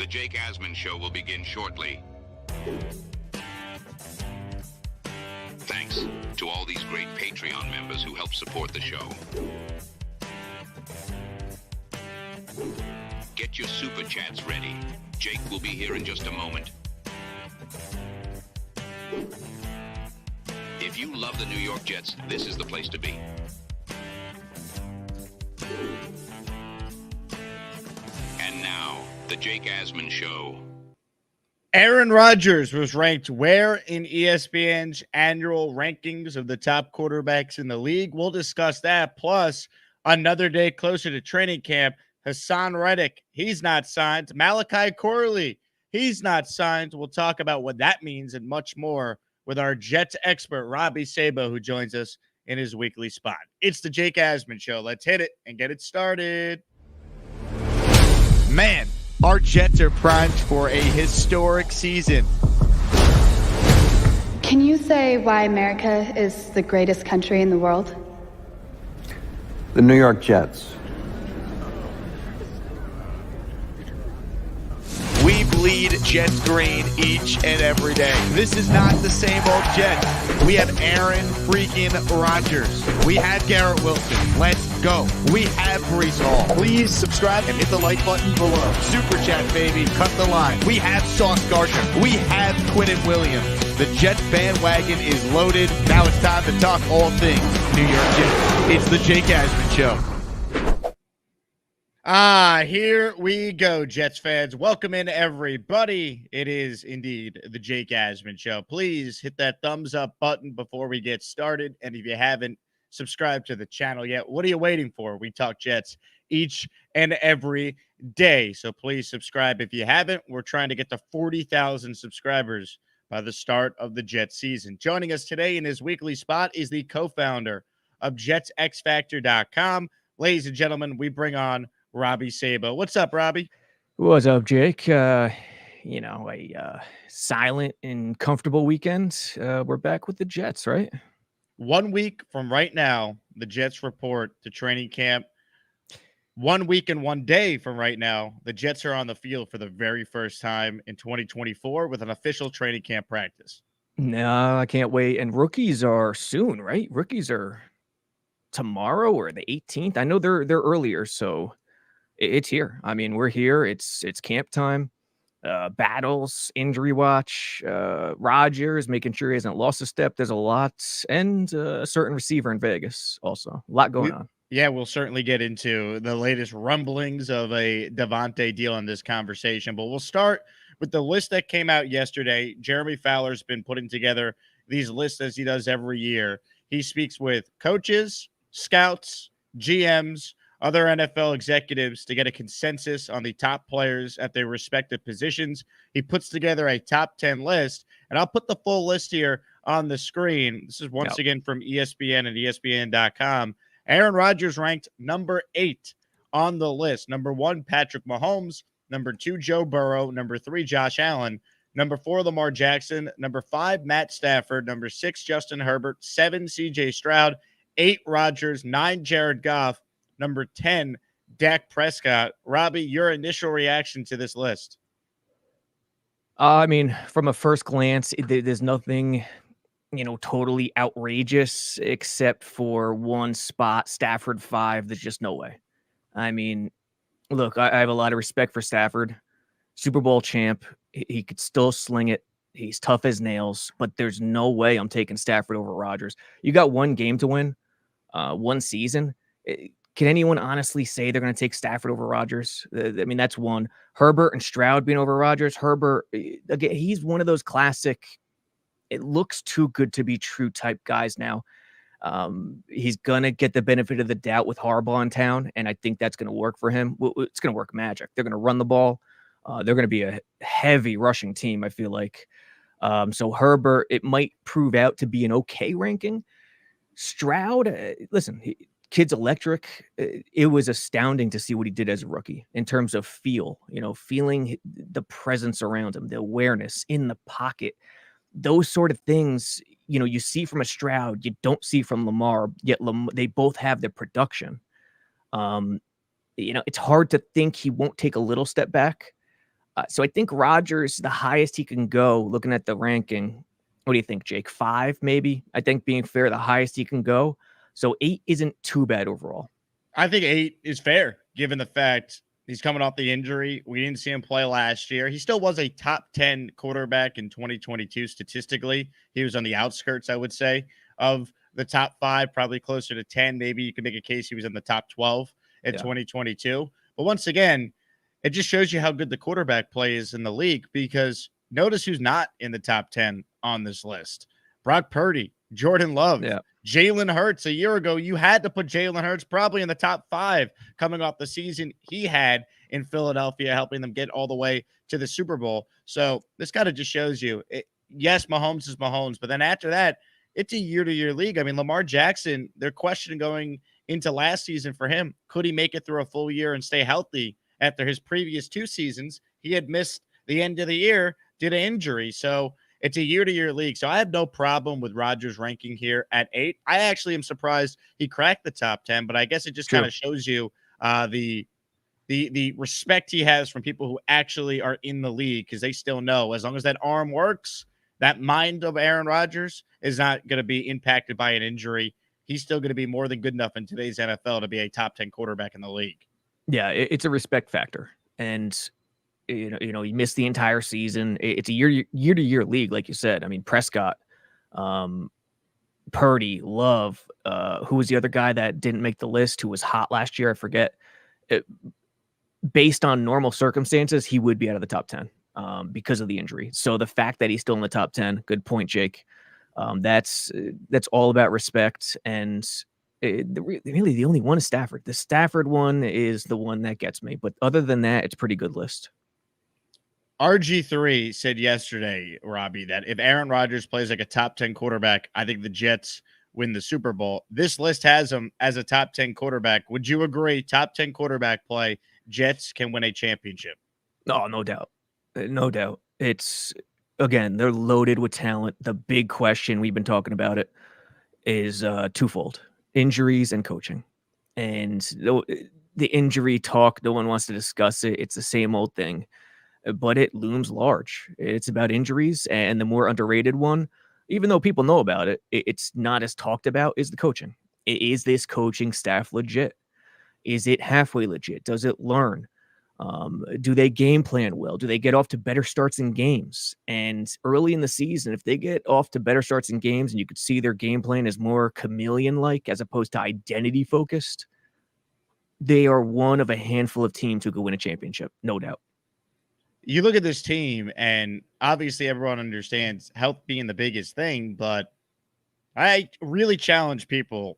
The Jake Asman Show will begin shortly. Thanks to all these great Patreon members who help support the show. Get your super chats ready. Jake will be here in just a moment. If you love the New York Jets, this is the place to be. And now, the Jake Asman Show. Aaron Rodgers was ranked where in ESPN's annual rankings of the top quarterbacks in the league? We'll discuss that. Plus, another day closer to training camp, Haason Reddick, he's not signed. Malachi Corley, he's not signed. We'll talk about what that means and much more with our Jets expert, Robby Sabo, who joins us in his weekly spot. It's the Jake Asman Show. Let's hit it and get it started. Man, our Jets are primed for a historic season. Can you say why America is the greatest country in the world? The New York Jets. We bleed Jets green each and every day. This is not the same old Jets. We have Aaron freaking Rodgers. We have Garrett Wilson. Let's go. We have Brees Hall. Please subscribe and hit the like button below. Super chat, baby. Cut the line. We have Sauce Gardner. We have Quinnen Williams. The Jets bandwagon is loaded. Now it's time to talk all things New York Jets. It's the Jake Asman Show. Here we go, Jets fans. Welcome in, everybody. It is indeed the Jake Asman Show. Please hit that thumbs up button before we get started. And if you haven't subscribed to the channel yet, what are you waiting for? We talk Jets each and every day. So please subscribe if you haven't. We're trying to get to 40,000 subscribers by the start of the Jets season. Joining us today in his weekly spot is the co-founder of JetsXFactor.com. Ladies and gentlemen, we bring on Robby Sabo. What's up, Robby? What's up, Jake? A silent and comfortable weekend. We're back with the Jets, right? 1 week from right now, the Jets report to training camp. 1 week and 1 day from right now, the Jets are on the field for the very first time in 2024 with an official training camp practice. No, I can't wait. And rookies are soon, right? Rookies are tomorrow or the 18th. I know they're earlier, so it's here. I mean, we're here. It's camp time. Battles, injury watch, Rodgers making sure he hasn't lost a step. There's a lot, and a certain receiver in Vegas also. A lot going on. Yeah, we'll certainly get into the latest rumblings of a Davante deal in this conversation, but we'll start with the list that came out yesterday. Jeremy Fowler's been putting together these lists as he does every year. He speaks with coaches, scouts, GMs, other NFL executives to get a consensus on the top players at their respective positions. He puts together a top 10 list, and I'll put the full list here on the screen. This is once again from ESPN and ESPN.com. Aaron Rodgers ranked number 8 on the list. Number 1, Patrick Mahomes. Number 2, Joe Burrow. Number 3, Josh Allen. Number 4, Lamar Jackson. Number 5, Matt Stafford. Number 6, Justin Herbert. 7, C.J. Stroud. 8, Rodgers. 9, Jared Goff. Number 10, Dak Prescott. Robby, your initial reaction to this list? I mean, from a first glance, there's nothing, totally outrageous except for one spot, Stafford 5. There's just no way. I mean, look, I have a lot of respect for Stafford. Super Bowl champ. He could still sling it. He's tough as nails, but there's no way I'm taking Stafford over Rodgers. You got one game to win, one season. Can anyone honestly say they're going to take Stafford over Rodgers? I mean, that's one. Herbert and Stroud being over Rodgers. Herbert, again, he's one of those classic, it looks too good to be true type guys now. He's going to get the benefit of the doubt with Harbaugh in town, and I think that's going to work for him. It's going to work magic. They're going to run the ball. They're going to be a heavy rushing team, I feel like. So Herbert, it might prove out to be an okay ranking. Stroud, listen, kid's electric. It was astounding to see what he did as a rookie in terms of feeling the presence around him, the awareness in the pocket, those sort of things, you see from a Stroud, you don't see from Lamar, yet they both have the production. It's hard to think he won't take a little step back. So I think Rodgers, the highest he can go, looking at the ranking. What do you think, Jake? 5, maybe? I think being fair, the highest he can go. So 8 isn't too bad overall. I think 8 is fair, given the fact he's coming off the injury. We didn't see him play last year. He still was a top 10 quarterback in 2022 statistically. He was on the outskirts, I would say, of the top 5, probably closer to 10. Maybe you could make a case he was in the top 12 in 2022. But once again, it just shows you how good the quarterback play is in the league, because notice who's not in the top 10 on this list. Brock Purdy, Jordan Love, Jalen Hurts. A year ago, you had to put Jalen Hurts probably in the top 5 coming off the season he had in Philadelphia, helping them get all the way to the Super Bowl. So this kind of just shows you, yes, Mahomes is Mahomes, but then after that, it's a year-to-year league. I mean, Lamar Jackson, they're questioning going into last season for him. Could he make it through a full year and stay healthy? After his previous 2 seasons, he had missed the end of the year due to injury. So it's a year-to-year league. So I have no problem with Rodgers ranking here at 8. I actually am surprised he cracked the top 10, but I guess it just kind of shows you the respect he has from people who actually are in the league, because they still know as long as that arm works, that mind of Aaron Rodgers is not going to be impacted by an injury. He's still going to be more than good enough in today's NFL to be a top 10 quarterback in the league. Yeah, it's a respect factor. And you know, he missed the entire season. It's a year-to-year league, like you said. I mean, Prescott, Purdy, Love, who was the other guy that didn't make the list, who was hot last year? I forget. Based on normal circumstances, he would be out of the top 10 because of the injury. So the fact that he's still in the top 10, good point, Jake. That's all about respect. And really the only one is Stafford. The Stafford one is the one that gets me. But other than that, it's a pretty good list. RG3 said yesterday, Robbie, that if Aaron Rodgers plays like a top 10 quarterback, I think the Jets win the Super Bowl. This list has him as a top 10 quarterback. Would you agree? Top 10 quarterback play, Jets can win a championship. Oh, no doubt. No doubt. It's, again, they're loaded with talent. The big question, we've been talking about it, is twofold: injuries and coaching. And the injury talk, no one wants to discuss it. It's the same old thing, but it looms large. It's about injuries, and the more underrated one, even though people know about it, it's not as talked about, is the coaching. Is this coaching staff legit? Is it halfway legit? Does it learn? Do they game plan well? Do they get off to better starts in games? And early in the season, if they get off to better starts in games and you could see their game plan is more chameleon-like as opposed to identity-focused, they are one of a handful of teams who could win a championship, no doubt. You look at this team, and obviously everyone understands health being the biggest thing, but I really challenge people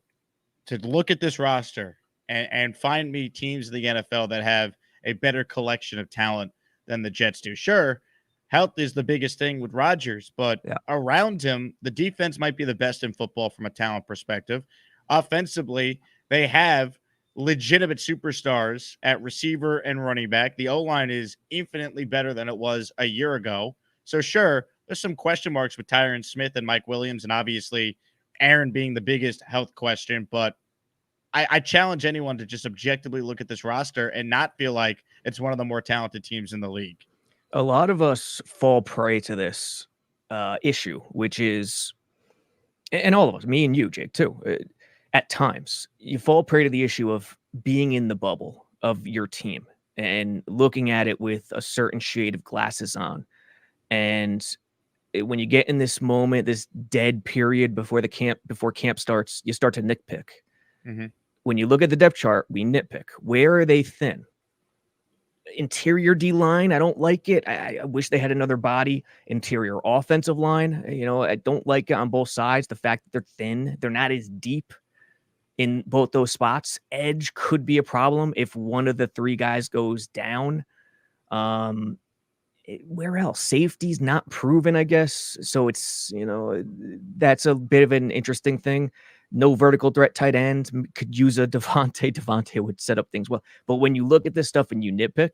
to look at this roster and find me teams in the NFL that have a better collection of talent than the Jets do. Sure, health is the biggest thing with Rodgers, but around him, the defense might be the best in football from a talent perspective. Offensively, they have legitimate superstars at receiver and running back. The O-line is infinitely better than it was a year ago. So sure, there's some question marks with Tyron Smith and Mike Williams, and obviously Aaron being the biggest health question, but I challenge anyone to just objectively look at this roster and not feel like it's one of the more talented teams in the league. A lot of us fall prey to this issue, which is, and all of us, me and you, Jake, too, at times, you fall prey to the issue of being in the bubble of your team and looking at it with a certain shade of glasses on. And when you get in this moment, this dead period before camp starts, you start to nitpick. Mm-hmm. When you look at the depth chart, we nitpick. Where are they thin? Interior D-line, I don't like it. I wish they had another body. Interior offensive line, I don't like it on both sides. The fact that they're thin, they're not as deep in both those spots. Edge could be a problem if one of the 3 guys goes down. Where else? Safety's not proven, I guess. So it's, that's a bit of an interesting thing. No vertical threat tight end, could use a Davante. Davante would set up things well. But when you look at this stuff and you nitpick,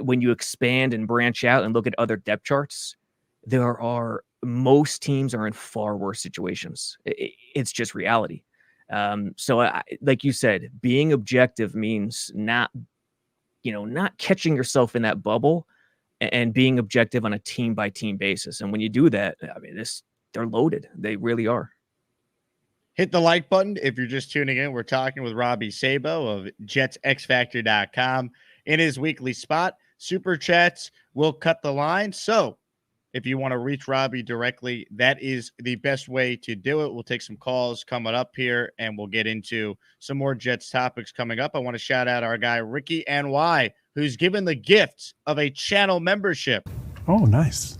when you expand and branch out and look at other depth charts, most teams are in far worse situations. It's just reality. So like you said, being objective means not catching yourself in that bubble, and being objective on a team by team basis. And when you do that, I mean, they're loaded. They really are. Hit the like button if you're just tuning in. We're talking with Robby Sabo of JetsXFactor.com in his weekly spot. Super chats will cut the line. So if you want to reach Robby directly, that is the best way to do it. We'll take some calls coming up here, and we'll get into some more Jets topics coming up. I want to shout out our guy, Ricky NY, who's given the gift of a channel membership. Oh, nice.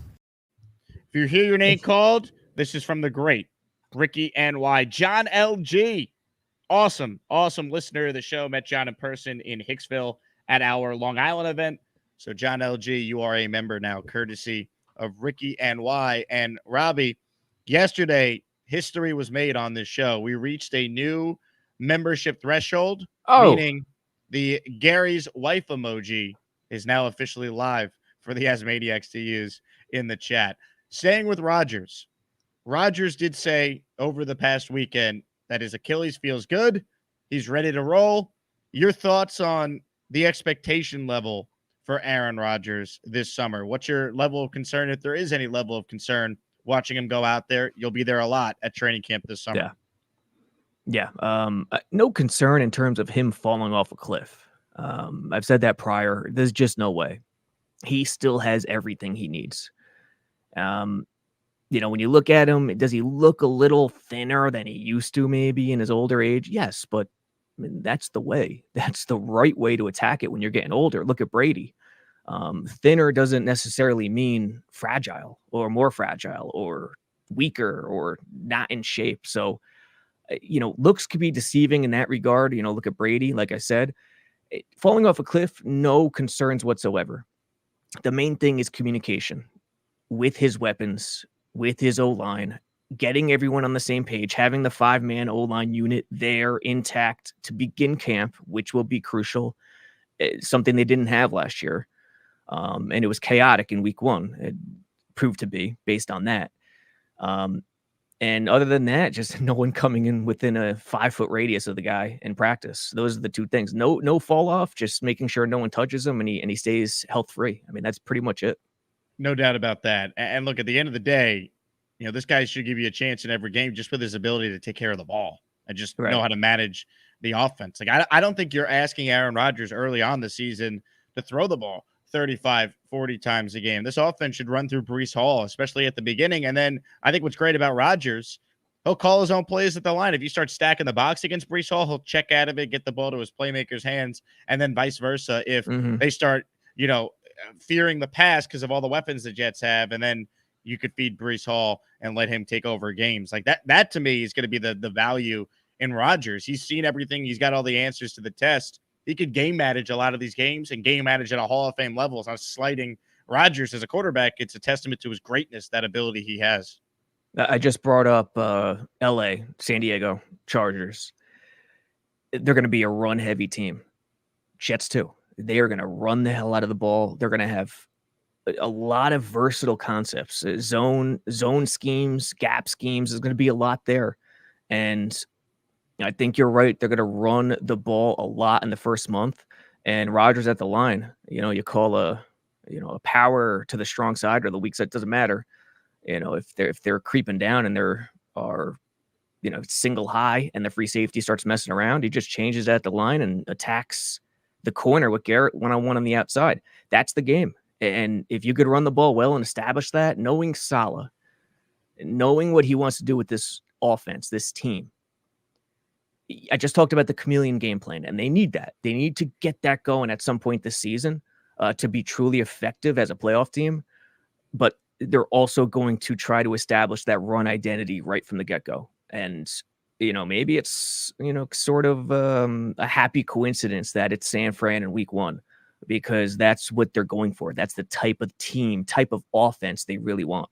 If you hear your name called, this is from the great Ricky NY. John LG, awesome listener of the show. Met John in person in Hicksville at our Long Island event. So John LG, you are a member now, courtesy of Ricky NY. And Robby, yesterday, history was made on this show. We reached a new membership threshold, meaning the Gary's wife emoji is now officially live for the Asmaniacs to use in the chat. Staying with Rodgers. Rodgers did say over the past weekend that his Achilles feels good. He's ready to roll. Your thoughts on the expectation level for Aaron Rodgers this summer? What's your level of concern, if there is any level of concern, watching him go out there? You'll be there a lot at training camp this summer. Yeah. No concern in terms of him falling off a cliff. I've said that prior. There's just no way. He still has everything he needs. When you look at him, does he look a little thinner than he used to maybe in his older age? Yes, but I mean, that's the way. That's the right way to attack it when you're getting older. Look at Brady. Thinner doesn't necessarily mean fragile or more fragile or weaker or not in shape. So, looks could be deceiving in that regard. Look at Brady, like I said. Falling off a cliff, no concerns whatsoever. The main thing is communication with his weapons, with his O-line, getting everyone on the same page, having the 5-man O-line unit there intact to begin camp, which will be crucial. Something they didn't have last year. And it was chaotic in week 1. It proved to be based on that. And other than that, just no one coming in within a 5-foot radius of the guy in practice. Those are the two things. No fall off, just making sure no one touches him and he stays health free. I mean, that's pretty much it. No doubt about that. And look, at the end of the day, this guy should give you a chance in every game just with his ability to take care of the ball and just know how to manage the offense. Like, I don't think you're asking Aaron Rodgers early on the season to throw the ball 35, 40 times a game. This offense should run through Breece Hall, especially at the beginning. And then I think what's great about Rodgers, he'll call his own plays at the line. If you start stacking the box against Breece Hall, he'll check out of it, get the ball to his playmakers' hands, and then vice versa. If they start, fearing the pass because of all the weapons the Jets have, and then you could feed Breece Hall and let him take over games. Like that to me is going to be the value in Rodgers. He's seen everything. He's got all the answers to the test. He could game manage a lot of these games and game manage at a Hall of Fame level. So I'm slighting Rodgers as a quarterback. It's a testament to his greatness, that ability he has. I just brought up LA, San Diego Chargers. They're going to be a run-heavy team. Jets too. They are going to run the hell out of the ball. They're going to have a lot of versatile concepts, zone schemes, gap schemes. There's going to be a lot there. And I think you're right. They're going to run the ball a lot in the first month. And Rodgers at the line, you call a power to the strong side or the weak side, doesn't matter. If they're creeping down and there are, single high and the free safety starts messing around, he just changes that at the line and attacks the corner with Garrett one-on-one on the outside. That's the game. And if you could run the ball well and establish that, knowing Saleh, knowing what he wants to do with this offense, this team. I just talked about the chameleon game plan, and they need that. They need to get that going at some point this season to be truly effective as a playoff team. But they're also going to try to establish that run identity right from the get-go. And maybe it's, sort of a happy coincidence that it's San Fran in week 1, because that's what they're going for. That's the type of team, type of offense they really want.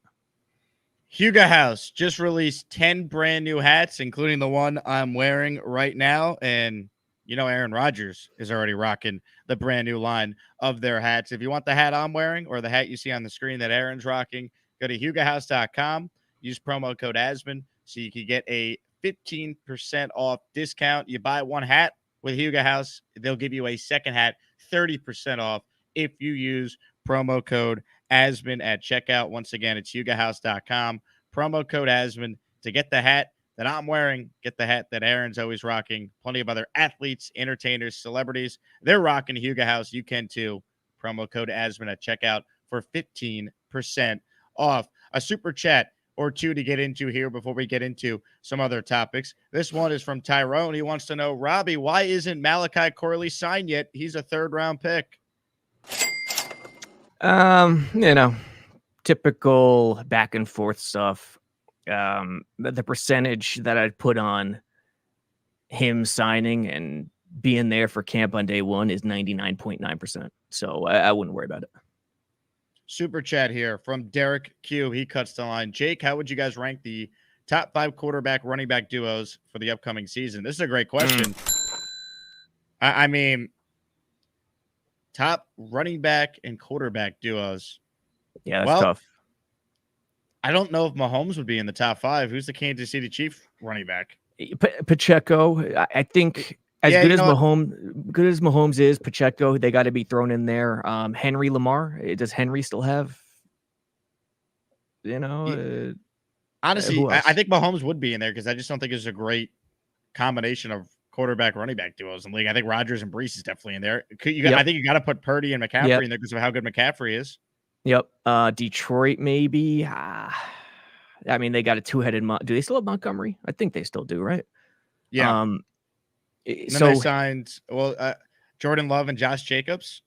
Huga House just released 10 brand new hats, including the one I'm wearing right now. And, Aaron Rodgers is already rocking the brand new line of their hats. If you want the hat I'm wearing or the hat you see on the screen that Aaron's rocking, go to hugahouse.com, use promo code Asman so you can get a 15% off discount. You buy one hat with Huga House, they'll give you a second hat, 30% off if you use promo code Asman at checkout. Once again, it's yugahouse.com. Promo code Asman to get the hat that I'm wearing, get the hat that Aaron's always rocking. Plenty of other athletes, entertainers, celebrities. They're rocking Huga House. You can too. Promo code Asman at checkout for 15% off. A super chat or two to get into here before we get into some other topics. This one is from Tyrone. He wants to know, Robbie, why isn't Malachi Corley signed yet? He's a 3rd-round pick. Typical back and forth stuff. The percentage that I'd put on him signing and being there for camp on day one is 99.9%. So I wouldn't worry about it. Super chat here from Derek Q. He cuts the line. Jake, how would you guys rank the top 5 quarterback running back duos for the upcoming season? This is a great question. I mean, top running back and quarterback duos. Yeah, that's tough. I don't know if Mahomes would be in the top 5. Who's the Kansas City Chief running back? Pacheco. I think good as Mahomes is, Pacheco, they got to be thrown in there. Henry, Lamar. Does Henry still have? Honestly, I think Mahomes would be in there because I just don't think it's a great combination of quarterback running back duos in the league. I think Rodgers and Brees is definitely in there. I think you got to put Purdy and McCaffrey in there because of how good McCaffrey is. Yep. Detroit, maybe. I mean, they got a 2-headed. Do they still have Montgomery? I think they still do, right? Yeah. And then they signed Jordan Love and Josh Jacobs.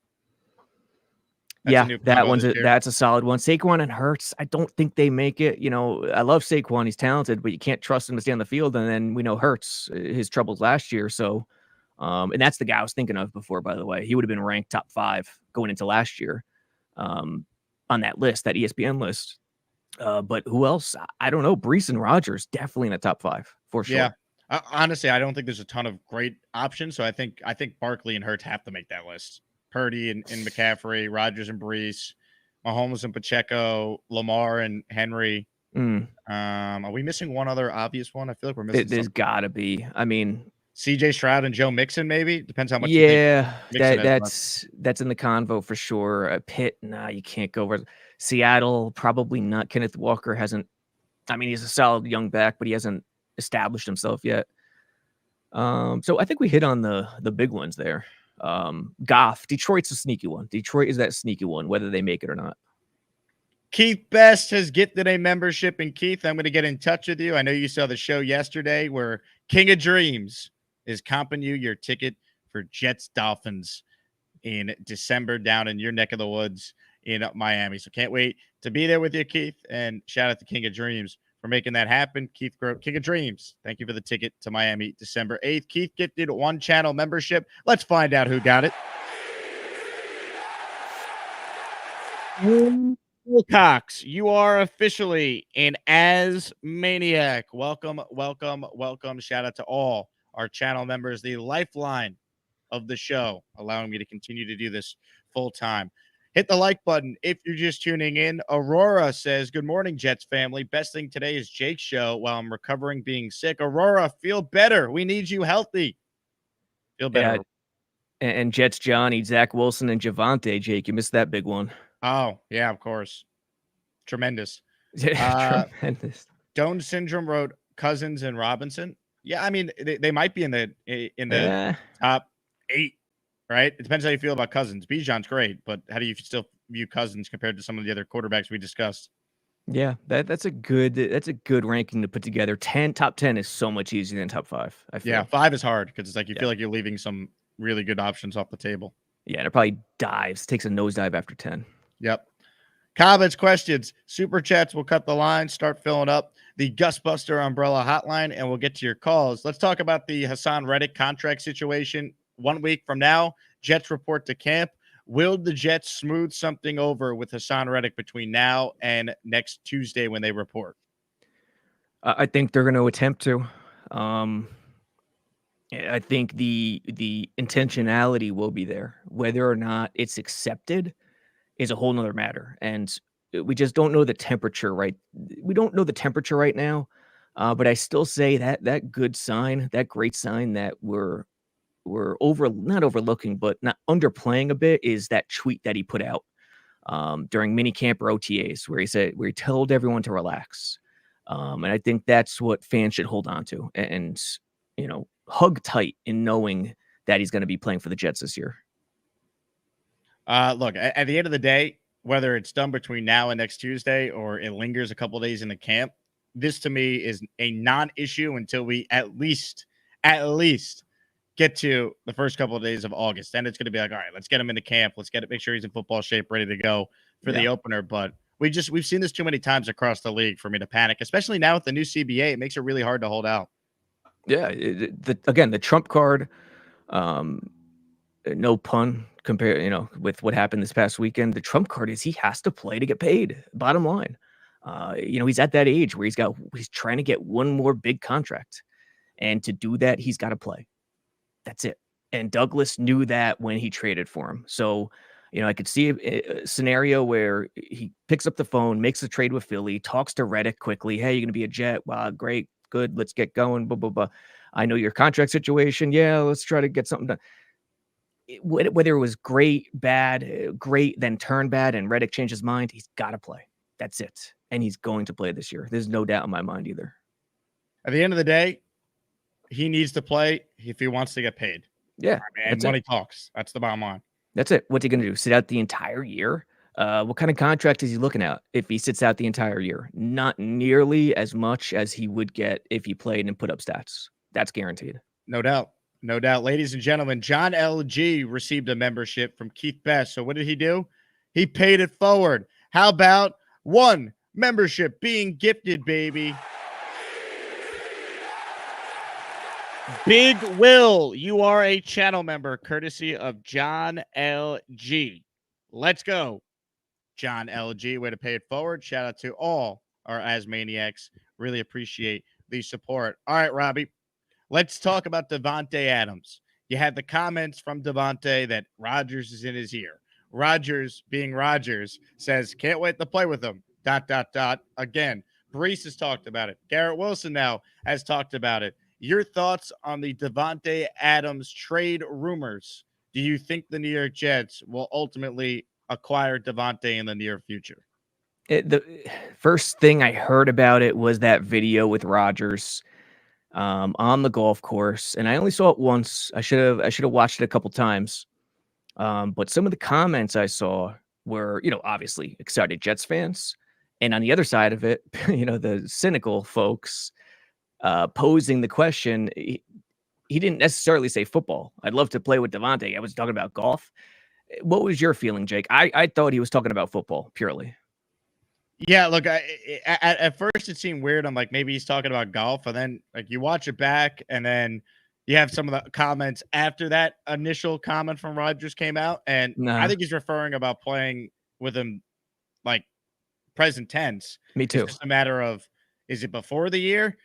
That's a solid one. Saquon and Hurts, I don't think they make it. I love Saquon; he's talented, but you can't trust him to stay on the field. And then we know Hurts, his troubles last year. So, and that's the guy I was thinking of before. By the way, he would have been ranked top 5 going into last year, on that list, that ESPN list. But who else? I don't know. Brees and Rodgers definitely in the top 5 for sure. Yeah. Honestly, I don't think there's a ton of great options. So I think Barkley and Hurts have to make that list. Purdy and McCaffrey, Rodgers and Brees, Mahomes and Pacheco, Lamar and Henry. Are we missing one other obvious one? I feel like we're missing. There's got to be. I mean, CJ Stroud and Joe Mixon, maybe. Depends how much. Yeah, that's in the convo for sure. Pitt, you can't go over. Seattle, probably not. Kenneth Walker hasn't. I mean, he's a solid young back, but he hasn't established himself yet. So I think we hit on the big ones there. Goff, Detroit's a sneaky one. Detroit is that sneaky one, whether they make it or not. Keith Best has gifted a membership, and Keith, I'm going to get in touch with you. I know you saw the show yesterday where King of Dreams is comping you your ticket for Jets Dolphins in December down in your neck of the woods in Miami. So can't wait to be there with you, Keith, and shout out to King of Dreams for making that happen. Keith Grote, King of Dreams, thank you for the ticket to Miami December 8th. Keith gifted 1 channel membership. Let's find out who got it. Cox, you are officially an Asmaniac. Welcome. Shout out to all our channel members, the lifeline of the show, allowing me to continue to do this full time. Hit the like button if you're just tuning in. Aurora says, good morning, Jets family. Best thing today is Jake's show while I'm recovering being sick. Aurora, feel better. We need you healthy. Feel better. Yeah, and Jets Johnny, Zach Wilson, and Javante, Jake. You missed that big one. Oh, yeah, of course. Tremendous. Tremendous. Doan Syndrome wrote Cousins and Robinson. Yeah, I mean, they might be in the top 8. Right? It depends how you feel about Cousins. Bijan's great, but how do you still view Cousins compared to some of the other quarterbacks we discussed? Yeah, that's a good ranking to put together. Top 10 is so much easier than top 5. I feel. Yeah, 5 is hard because it's like you feel like you're leaving some really good options off the table. Yeah, and it probably takes a nosedive after 10. Yep. Comments, questions, super chats. We'll cut the line, start filling up the Gusbuster umbrella hotline, and we'll get to your calls. Let's talk about the Hassan Reddick contract situation. 1 week from now, Jets report to camp. Will the Jets smooth something over with Hassan Reddick between now and next Tuesday when they report? I think they're going to attempt to. I think the intentionality will be there. Whether or not it's accepted is a whole nother matter. And we just don't know the temperature, right? We don't know the temperature right now. But I still say that good sign, that great sign that we're not overlooking, but not underplaying a bit is that tweet that he put out. during minicamp or OTAs, where he told everyone to relax. And I think that's what fans should hold on to and hug tight in knowing that he's going to be playing for the Jets this year. Look, at the end of the day, whether it's done between now and next Tuesday or it lingers a couple days in the camp, this to me is a non-issue until we at least get to the first couple of days of August. Then it's going to be like, all right, let's get him into camp. Let's make sure he's in football shape, ready to go for the opener. But we've seen this too many times across the league for me to panic, especially now with the new CBA. It makes it really hard to hold out. Yeah. The trump card, no pun with what happened this past weekend. The trump card is he has to play to get paid. Bottom line. He's at that age where he's trying to get one more big contract. And to do that, he's got to play. That's it. And Douglas knew that when he traded for him. So, I could see a scenario where he picks up the phone, makes a trade with Philly, talks to Reddick quickly. Hey, you're going to be a Jet. Wow, great. Good. Let's get going. Blah, blah, blah. I know your contract situation. Yeah, let's try to get something done. Whether it was great, bad, great, then turn bad, and Reddick changed his mind, he's got to play. That's it. And he's going to play this year. There's no doubt in my mind either. At the end of the day, he needs to play if he wants to get paid. Yeah. And money talks. That's the bottom line. That's it. What's he going to do? Sit out the entire year? What kind of contract is he looking at if he sits out the entire year? Not nearly as much as he would get if he played and put up stats. That's guaranteed. No doubt. No doubt. Ladies and gentlemen, John LG received a membership from Keith Best. So what did he do? He paid it forward. How about one membership being gifted, baby? Big Will, you are a channel member courtesy of John LG. Let's go, John LG. Way to pay it forward. Shout out to all our Asmaniacs. Really appreciate the support. All right, Robbie, let's talk about Davante Adams. You had the comments from Davante that Rodgers is in his ear. Rodgers, being Rodgers, says, can't wait to play with him. ... Again, Brees has talked about it. Garrett Wilson now has talked about it. Your thoughts on the Davante Adams trade rumors? Do you think the New York Jets will ultimately acquire Davante in the near future? The first thing I heard about it was that video with Rodgers on the golf course, and I only saw it once. I should have watched it a couple times. But some of the comments I saw were, obviously excited Jets fans, and on the other side of it, the cynical folks posing the question. He didn't necessarily say football. I'd love to play with Davante. I was talking about golf. What was your feeling, Jake? I thought he was talking about football purely. Yeah, look, at first it seemed weird. I'm like, maybe he's talking about golf, and then you watch it back, and then you have some of the comments after that initial comment from Rodgers came out, and I think he's referring about playing with him present tense. Me too. It's just a matter of, is it before the year?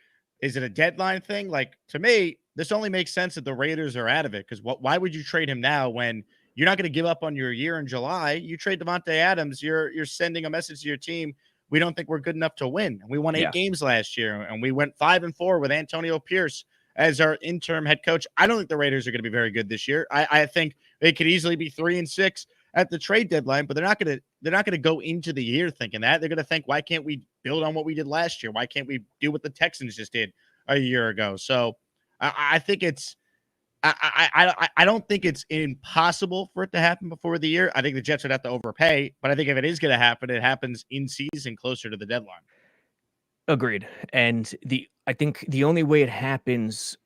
Is it a deadline thing? To me, this only makes sense that the Raiders are out of it, because why would you trade him now when you're not going to give up on your year in July? You trade Davante Adams, you're sending a message to your team. We don't think we're good enough to win. We won 8 games last year, and we went 5-4 with Antonio Pierce as our interim head coach. I don't think the Raiders are going to be very good this year. I think they could easily be 3-6 at the trade deadline, but they're not going to go into the year thinking that. They're going to think, why can't we build on what we did last year? Why can't we do what the Texans just did a year ago? So I think I don't think it's impossible for it to happen before the year. I think the Jets would have to overpay, but I think if it is going to happen, it happens in season closer to the deadline. Agreed. And I think the only way it happens,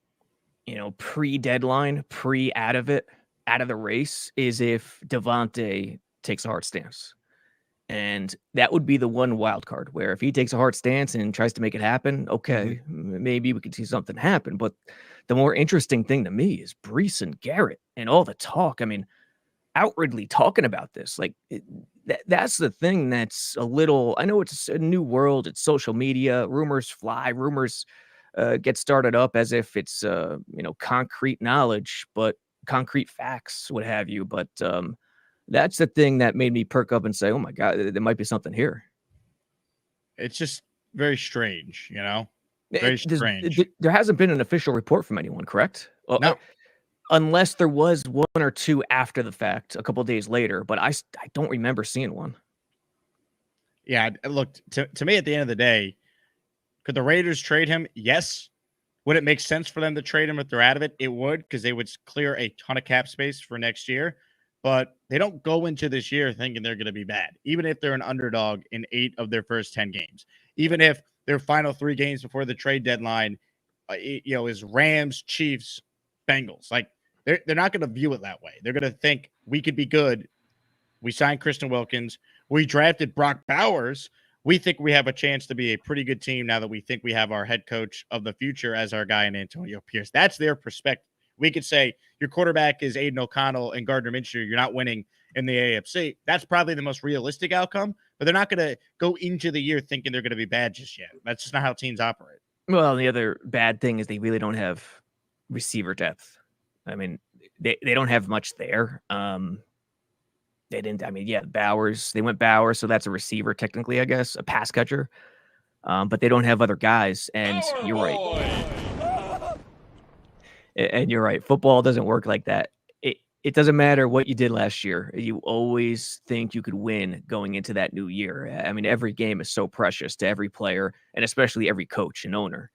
pre-deadline, out of the race, is if Davante takes a hard stance. And that would be the one wild card, where if he takes a hard stance and tries to make it happen, okay, maybe we could see something happen. But the more interesting thing to me is Brees and Garrett and all the talk. I mean, outwardly talking about this, that's the thing that's a little, I know it's a new world. It's social media. Rumors fly. Rumors get started up as if it's, concrete knowledge, but concrete facts, what have you. But that's the thing that made me perk up and say, oh my God, there might be something here. It's just very strange, Very strange. There hasn't been an official report from anyone, correct? Well, no. Unless there was one or two after the fact, a couple of days later, but I don't remember seeing one. Yeah, look, to me at the end of the day, could the Raiders trade him? Yes. Would it make sense for them to trade him if they're out of it? It would, because they would clear a ton of cap space for next year. But they don't go into this year thinking they're going to be bad, even if they're an underdog in 8 of their first 10 games. Even if their final 3 games before the trade deadline, is Rams, Chiefs, Bengals. Like, they're not going to view it that way. They're going to think we could be good. We signed Kristen Wilkins. We drafted Brock Bowers. We think we have a chance to be a pretty good team now that we think we have our head coach of the future as our guy in Antonio Pierce. That's their perspective. We could say your quarterback is Aiden O'Connell and Gardner Minshew. You're not winning in the AFC. That's probably the most realistic outcome, but they're not going to go into the year thinking they're going to be bad just yet. That's just not how teams operate. Well, the other bad thing is they really don't have receiver depth. I mean, they don't have much there. They didn't. I mean, yeah, Bowers. They went Bowers, so that's a receiver technically, I guess, a pass catcher. But they don't have other guys. And you're right. And you're right. Football doesn't work like that. It doesn't matter what you did last year. You always think you could win going into that new year. I mean, every game is so precious to every player, and especially every coach and owner.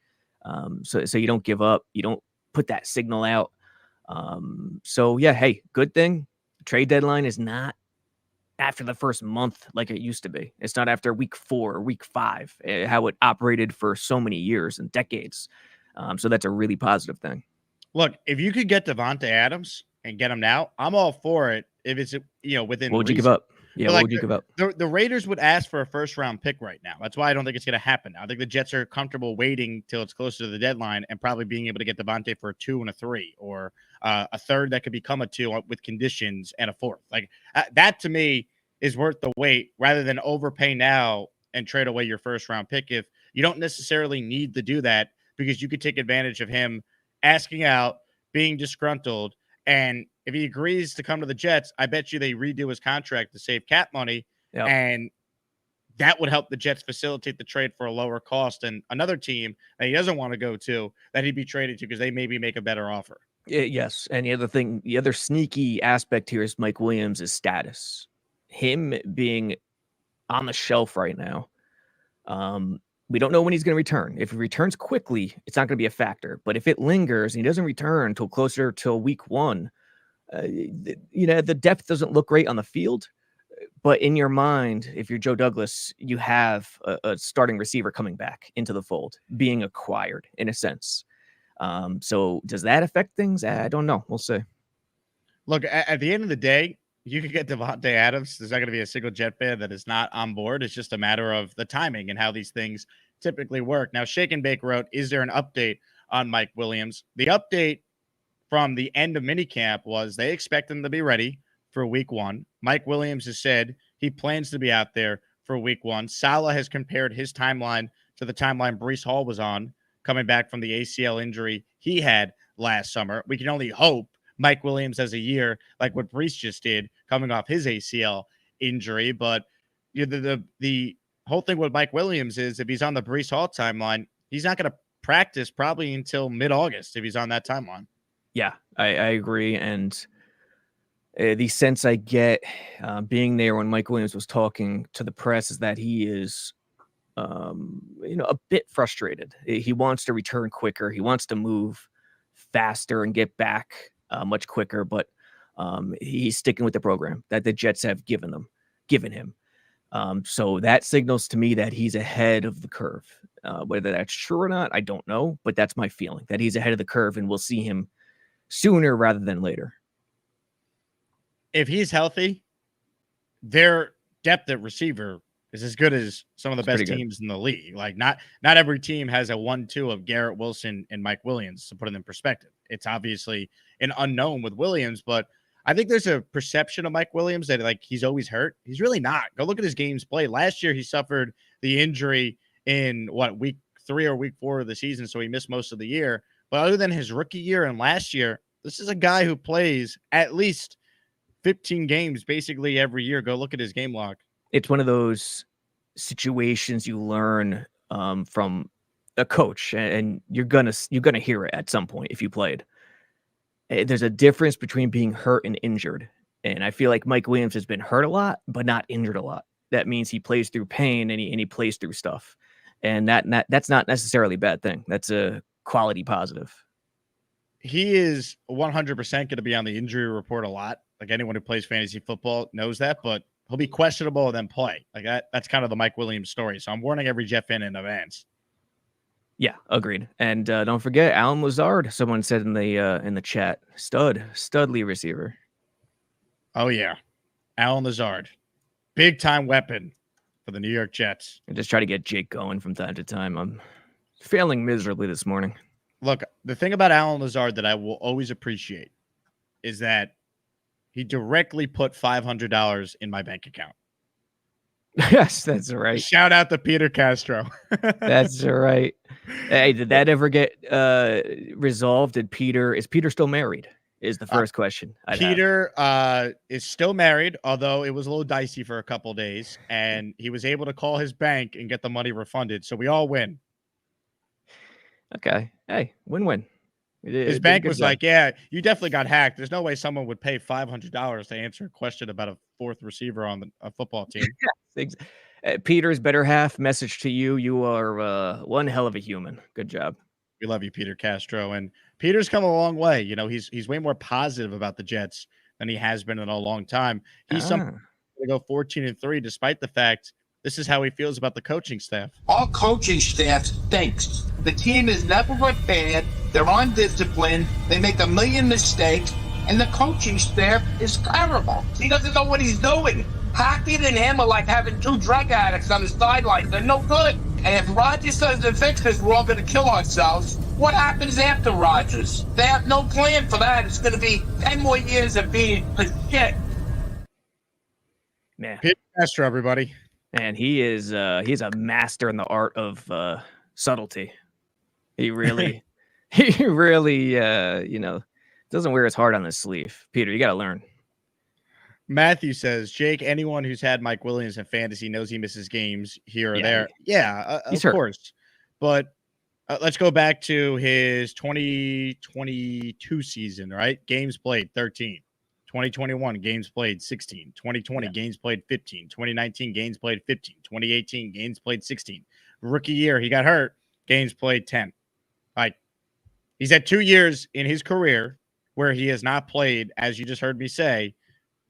So you don't give up. You don't put that signal out. So yeah, hey, good thing. Trade deadline is not after the first month like it used to be. It's not after week 4 or week 5, how it operated for so many years and decades. So that's a really positive thing. Look, if you could get Davante Adams and get him now, I'm all for it. If it's within what would you reason. give up? Yeah, But what would you give up? The Raiders would ask for a first-round pick right now. That's why I don't think it's going to happen. I think the Jets are comfortable waiting till it's closer to the deadline and probably being able to get Davante for a 2 and a 3, or a third that could become a 2 with conditions and a 4th. Like that to me is worth the wait rather than overpay now and trade away your first-round pick. If you don't necessarily need to do that, because you could take advantage of him asking out, being disgruntled, and if he agrees to come to the Jets, I bet you they redo his contract to save cap money. Yep. And that would help the Jets facilitate the trade for a lower cost and another team that he doesn't want to go to that he'd be traded to because they maybe make a better offer. Yes. And the other sneaky aspect here is Mike Williams' status. Him being on the shelf right now. We don't know when he's going to return. If he returns quickly, it's not going to be a factor. But if it lingers and he doesn't return until closer to week 1, the depth doesn't look great on the field. But in your mind, if you're Joe Douglas, you have a starting receiver coming back into the fold, being acquired in a sense. So does that affect things? I don't know. We'll see. Look, at the end of the day, you could get Davante Adams. There's not going to be a single Jet fan that is not on board. It's just a matter of the timing and how these things typically work. Now, Shake and Bake wrote, is there an update on Mike Williams? The update from the end of minicamp was they expect him to be ready for week 1. Mike Williams has said he plans to be out there for week 1. Saleh has compared his timeline to the timeline Breece Hall was on, coming back from the ACL injury he had last summer. We can only hope Mike Williams has a year like what Breece just did coming off his ACL injury. But the whole thing with Mike Williams is if he's on the Breece Hall timeline, he's not going to practice probably until mid-August if he's on that timeline. Yeah, I agree. And the sense I get being there when Mike Williams was talking to the press is that he is, a bit frustrated. He wants to return quicker. He wants to move faster and get back much quicker. But he's sticking with the program that the Jets have given him. So that signals to me that he's ahead of the curve. Whether that's true or not, I don't know. But that's my feeling, that he's ahead of the curve and we'll see him sooner rather than later. If he's healthy, their depth at receiver is as good as some of the best teams in the league. Like not every team has a 1-2 of Garrett Wilson and Mike Williams, to put it in perspective. It's obviously an unknown with Williams, but I think there's a perception of Mike Williams that like he's always hurt. He's really not. Go look at his games played. Last year, he suffered the injury in week 3 or week 4 of the season, so he missed most of the year. But other than his rookie year and last year, this is a guy who plays at least 15 games basically every year. Go look at his game log. It's one of those situations you learn from a coach, and you're gonna hear it at some point if you played. There's a difference between being hurt and injured, and I feel like Mike Williams has been hurt a lot, but not injured a lot. that means he plays through pain and he plays through stuff. And that's not necessarily a bad thing. That's a quality positive. He is 100% going to be on the injury report a lot. Like anyone who plays fantasy football knows that, but he'll be questionable and then play. Like that's kind of the Mike Williams story. So I'm warning every Jet fan in advance. Yeah, agreed. And don't forget Alan Lazard. Someone said in the chat, studly receiver. Oh yeah, Alan Lazard, big time weapon for the New York Jets. I just try to get Jake going from time to time. I'm failing miserably this morning. Look, the thing about Alan Lazard that I will always appreciate is that he directly put $500 in my bank account. Yes, that's right. Shout out to Peter Castro. That's right. Hey, did that ever get resolved? Is Peter still married? Is the first question. Peter is still married, although it was a little dicey for a couple days, and he was able to call his bank and get the money refunded. So we all win. Okay. Hey, win-win. His bank was like, yeah, you definitely got hacked. There's no way someone would pay $500 to answer a question about a fourth receiver on a football team. Peter's better half, message to you. You are one hell of a human. Good job. We love you, Peter Castro. And Peter's come a long way. You know, he's way more positive about the Jets than he has been in a long time. He's going to go 14-3, despite the fact this is how he feels about the coaching staff. Our coaching staff stinks. The team is never prepared. They're undisciplined. They make a million mistakes. And the coaching staff is terrible. He doesn't know what he's doing. Hackett and him are like having two drug addicts on the sidelines. They're no good. And if Rodgers doesn't fix this, we're all going to kill ourselves. What happens after Rodgers? They have no plan for that. It's going to be 10 more years of being shit. Man. Peter Castro, everybody. And he's a master in the art of subtlety. He really, doesn't wear his heart on his sleeve. Peter, you got to learn. Matthew says, Jake, anyone who's had Mike Williams in fantasy knows he misses games here or there. Yeah, of course. But let's go back to his 2022 season, right? Games played 13. 2021 games played 16, 2020 games played 15, 2019 games played 15, 2018 games played 16. Rookie year, he got hurt, games played 10. Like, he's had 2 years in his career where he has not played, as you just heard me say,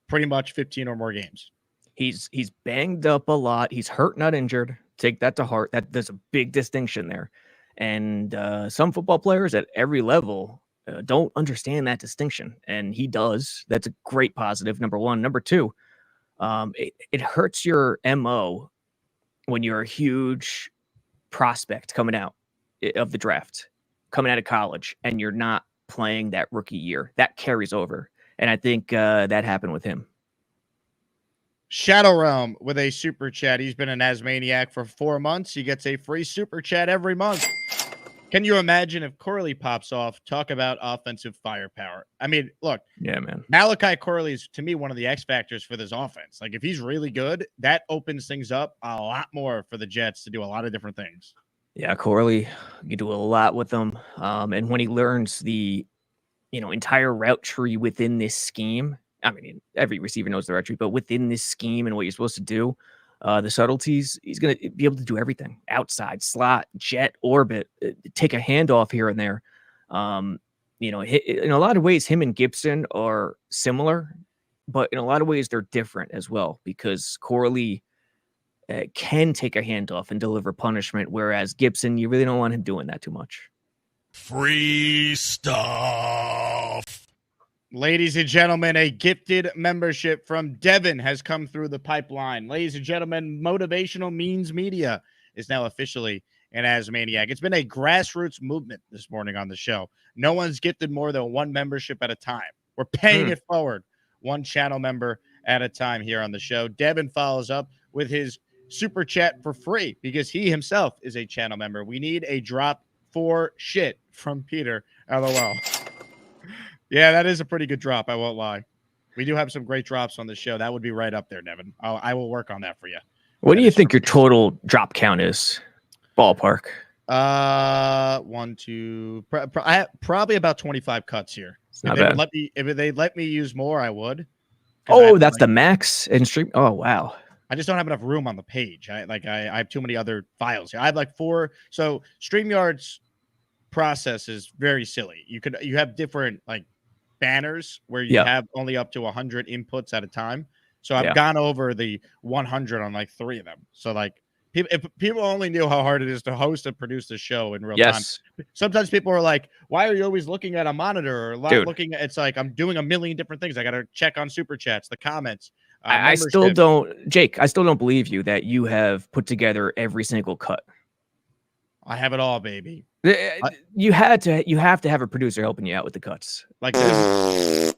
pretty much 15 or more games. He's banged up a lot. He's hurt, not injured. Take that to heart. There's a big distinction there. And some football players at every level don't understand that distinction, and he does. That's a great positive, number one. Number two, it hurts your MO when you're a huge prospect coming out of the draft, coming out of college, and you're not playing that rookie year. That carries over, and I think that happened with him. Shadow Realm with a super chat. He's been an Asmaniac for 4 months. He gets a free super chat every month. Can you imagine if Corley pops off? Talk about offensive firepower. I mean, look. Yeah, man. Malachi Corley is, to me, one of the X factors for this offense. Like, if he's really good, that opens things up a lot more for the Jets to do a lot of different things. Yeah, Corley, you do a lot with them. And when he learns the, entire route tree within this scheme, I mean, every receiver knows the route tree, but within this scheme and what you're supposed to do, the subtleties, he's going to be able to do everything. Outside, slot, jet, orbit, take a handoff here and there. In a lot of ways, him and Gibson are similar, but in a lot of ways, they're different as well, because Corley can take a handoff and deliver punishment, whereas Gibson, you really don't want him doing that too much. Free stuff. Ladies and gentlemen, a gifted membership from Devin has come through the pipeline. Ladies and gentlemen, Motivational Means Media is now officially an Asmaniac. It's been a grassroots movement this morning on the show. No one's gifted more than one membership at a time. We're paying it forward, one channel member at a time here on the show. Devin follows up with his super chat for free because he himself is a channel member. We need a drop for shit from Peter. LOL. Yeah, that is a pretty good drop. I won't lie. We do have some great drops on the show. That would be right up there, Devin. I will work on that for you. What do you think your total drop count is? Ballpark. 1, 2, probably about 25 cuts here. If they let me use more, I would. Oh, that's the max in stream. Oh, wow. I just don't have enough room on the page. I have too many other files here. I have like 4. So StreamYard's process is very silly. You have different like banners where you have only up to 100 inputs at a time. So I've gone over the 100 on like 3 of them. So like if people only knew how hard it is to host and produce the show in real time. Sometimes people are like, why are you always looking at a monitor or looking at, it's like, I'm doing a million different things. I got to check on super chats, the comments. I still don't, Jake, I still don't believe you that you have put together every single cut. I have it all, baby. You have to have a producer helping you out with the cuts. Like this.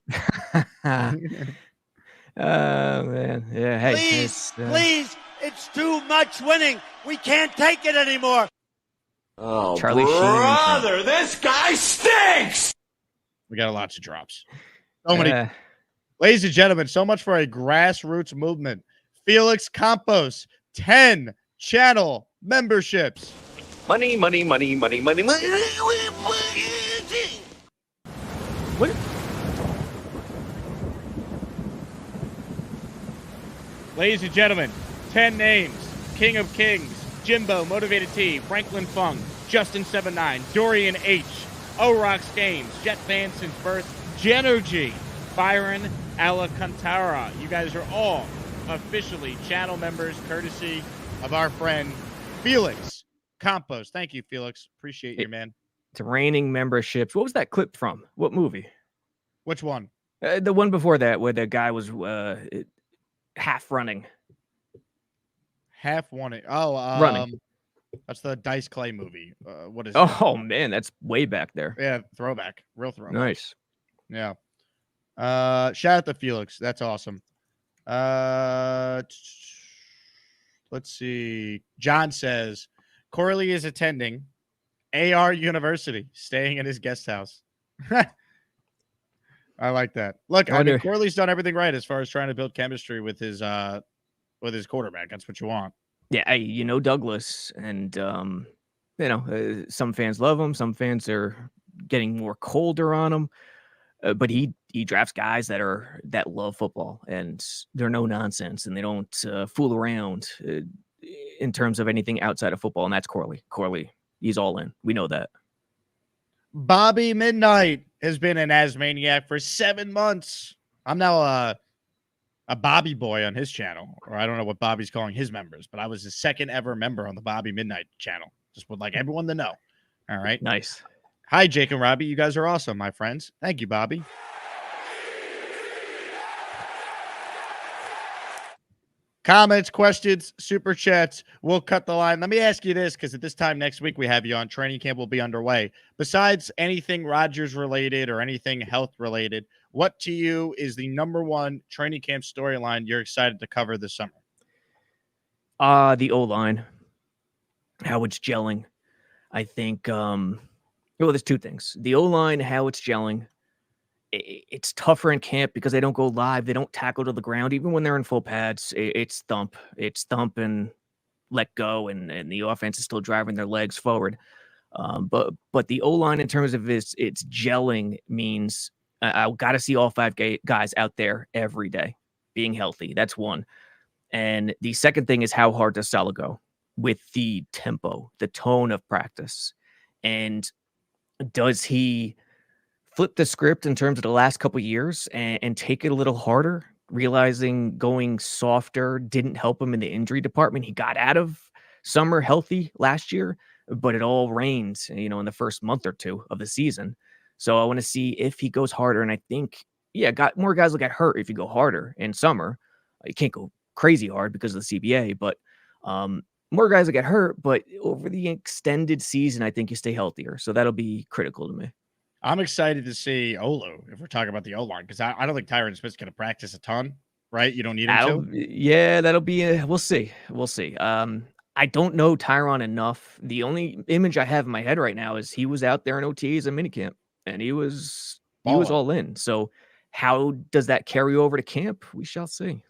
Oh man. Yeah. Hey, please. It's too much winning. We can't take it anymore. Oh, Charlie brother, this guy stinks. We got lots of drops. So many. Ladies and gentlemen, so much for a grassroots movement. Felix Campos, 10 channel memberships. Money. What? Ladies and gentlemen, 10 names. King of Kings, Jimbo, Motivated T, Franklin Fung, Justin79, Dorian H, O-Rocks Games, Jet Fan Since Birth, Genergy, Byron Alcantara. You guys are all officially channel members courtesy of our friend Felix Campos. Thank you, Felix. Appreciate you, man. It's raining memberships. What was that clip from? What movie? Which one? The one before that where the guy was half running. Half wanting. Oh, running. That's the Dice Clay movie. What is it? Oh, man, that's way back there. Yeah, throwback. Real throwback. Nice. Yeah. Shout out to Felix. That's awesome. Let's see. John says, Corley is attending AR University, staying in his guest house. I like that. Look, I mean, Corley's done everything right as far as trying to build chemistry with his quarterback. That's what you want. Yeah, Douglas, and some fans love him, some fans are getting more colder on him, but he drafts guys that love football, and they're no nonsense, and they don't fool around in terms of anything outside of football, and that's Corley. Corley, he's all in. We know that. Bobby Midnight has been an Asmaniac for 7 months. I'm now a Bobby boy on his channel, or I don't know what Bobby's calling his members, but I was his second ever member on the Bobby Midnight channel. Just would like everyone to know. All right. Nice. Hi, Jake and Robbie. You guys are awesome, my friends. Thank you, Bobby. Comments, questions, super chats. We'll cut the line. Let me ask you this, because at this time next week we have you on. Training camp will be underway. Besides anything Rodgers related or anything health related, what to you is the #1 training camp storyline you're excited to cover this summer? The O-line, how it's gelling. I think, there's 2 things. The O-line, how it's gelling. It's tougher in camp because they don't go live. They don't tackle to the ground. Even when they're in full pads, it's thump. It's thump and let go, and the offense is still driving their legs forward. But the O-line, in terms of its gelling, means I got to see all 5 guys out there every day being healthy. That's one. And the second thing is, how hard does Salah go with the tempo, the tone of practice? And does he flip the script in terms of the last couple of years and take it a little harder, realizing going softer didn't help him in the injury department? He got out of summer healthy last year, but it all rained, in the first month or 2 of the season. So I want to see if he goes harder. And I think, more guys will get hurt if you go harder in summer. You can't go crazy hard because of the CBA, but more guys will get hurt. But over the extended season, I think you stay healthier. So that'll be critical to me. I'm excited to see Olu, if we're talking about the O-line, because I don't think Tyron Smith's going to practice a ton, right? You don't need him to? Yeah, that'll be we'll see. We'll see. I don't know Tyron enough. The only image I have in my head right now is he was out there in OTAs and minicamp, and he was all in. So how does that carry over to camp? We shall see.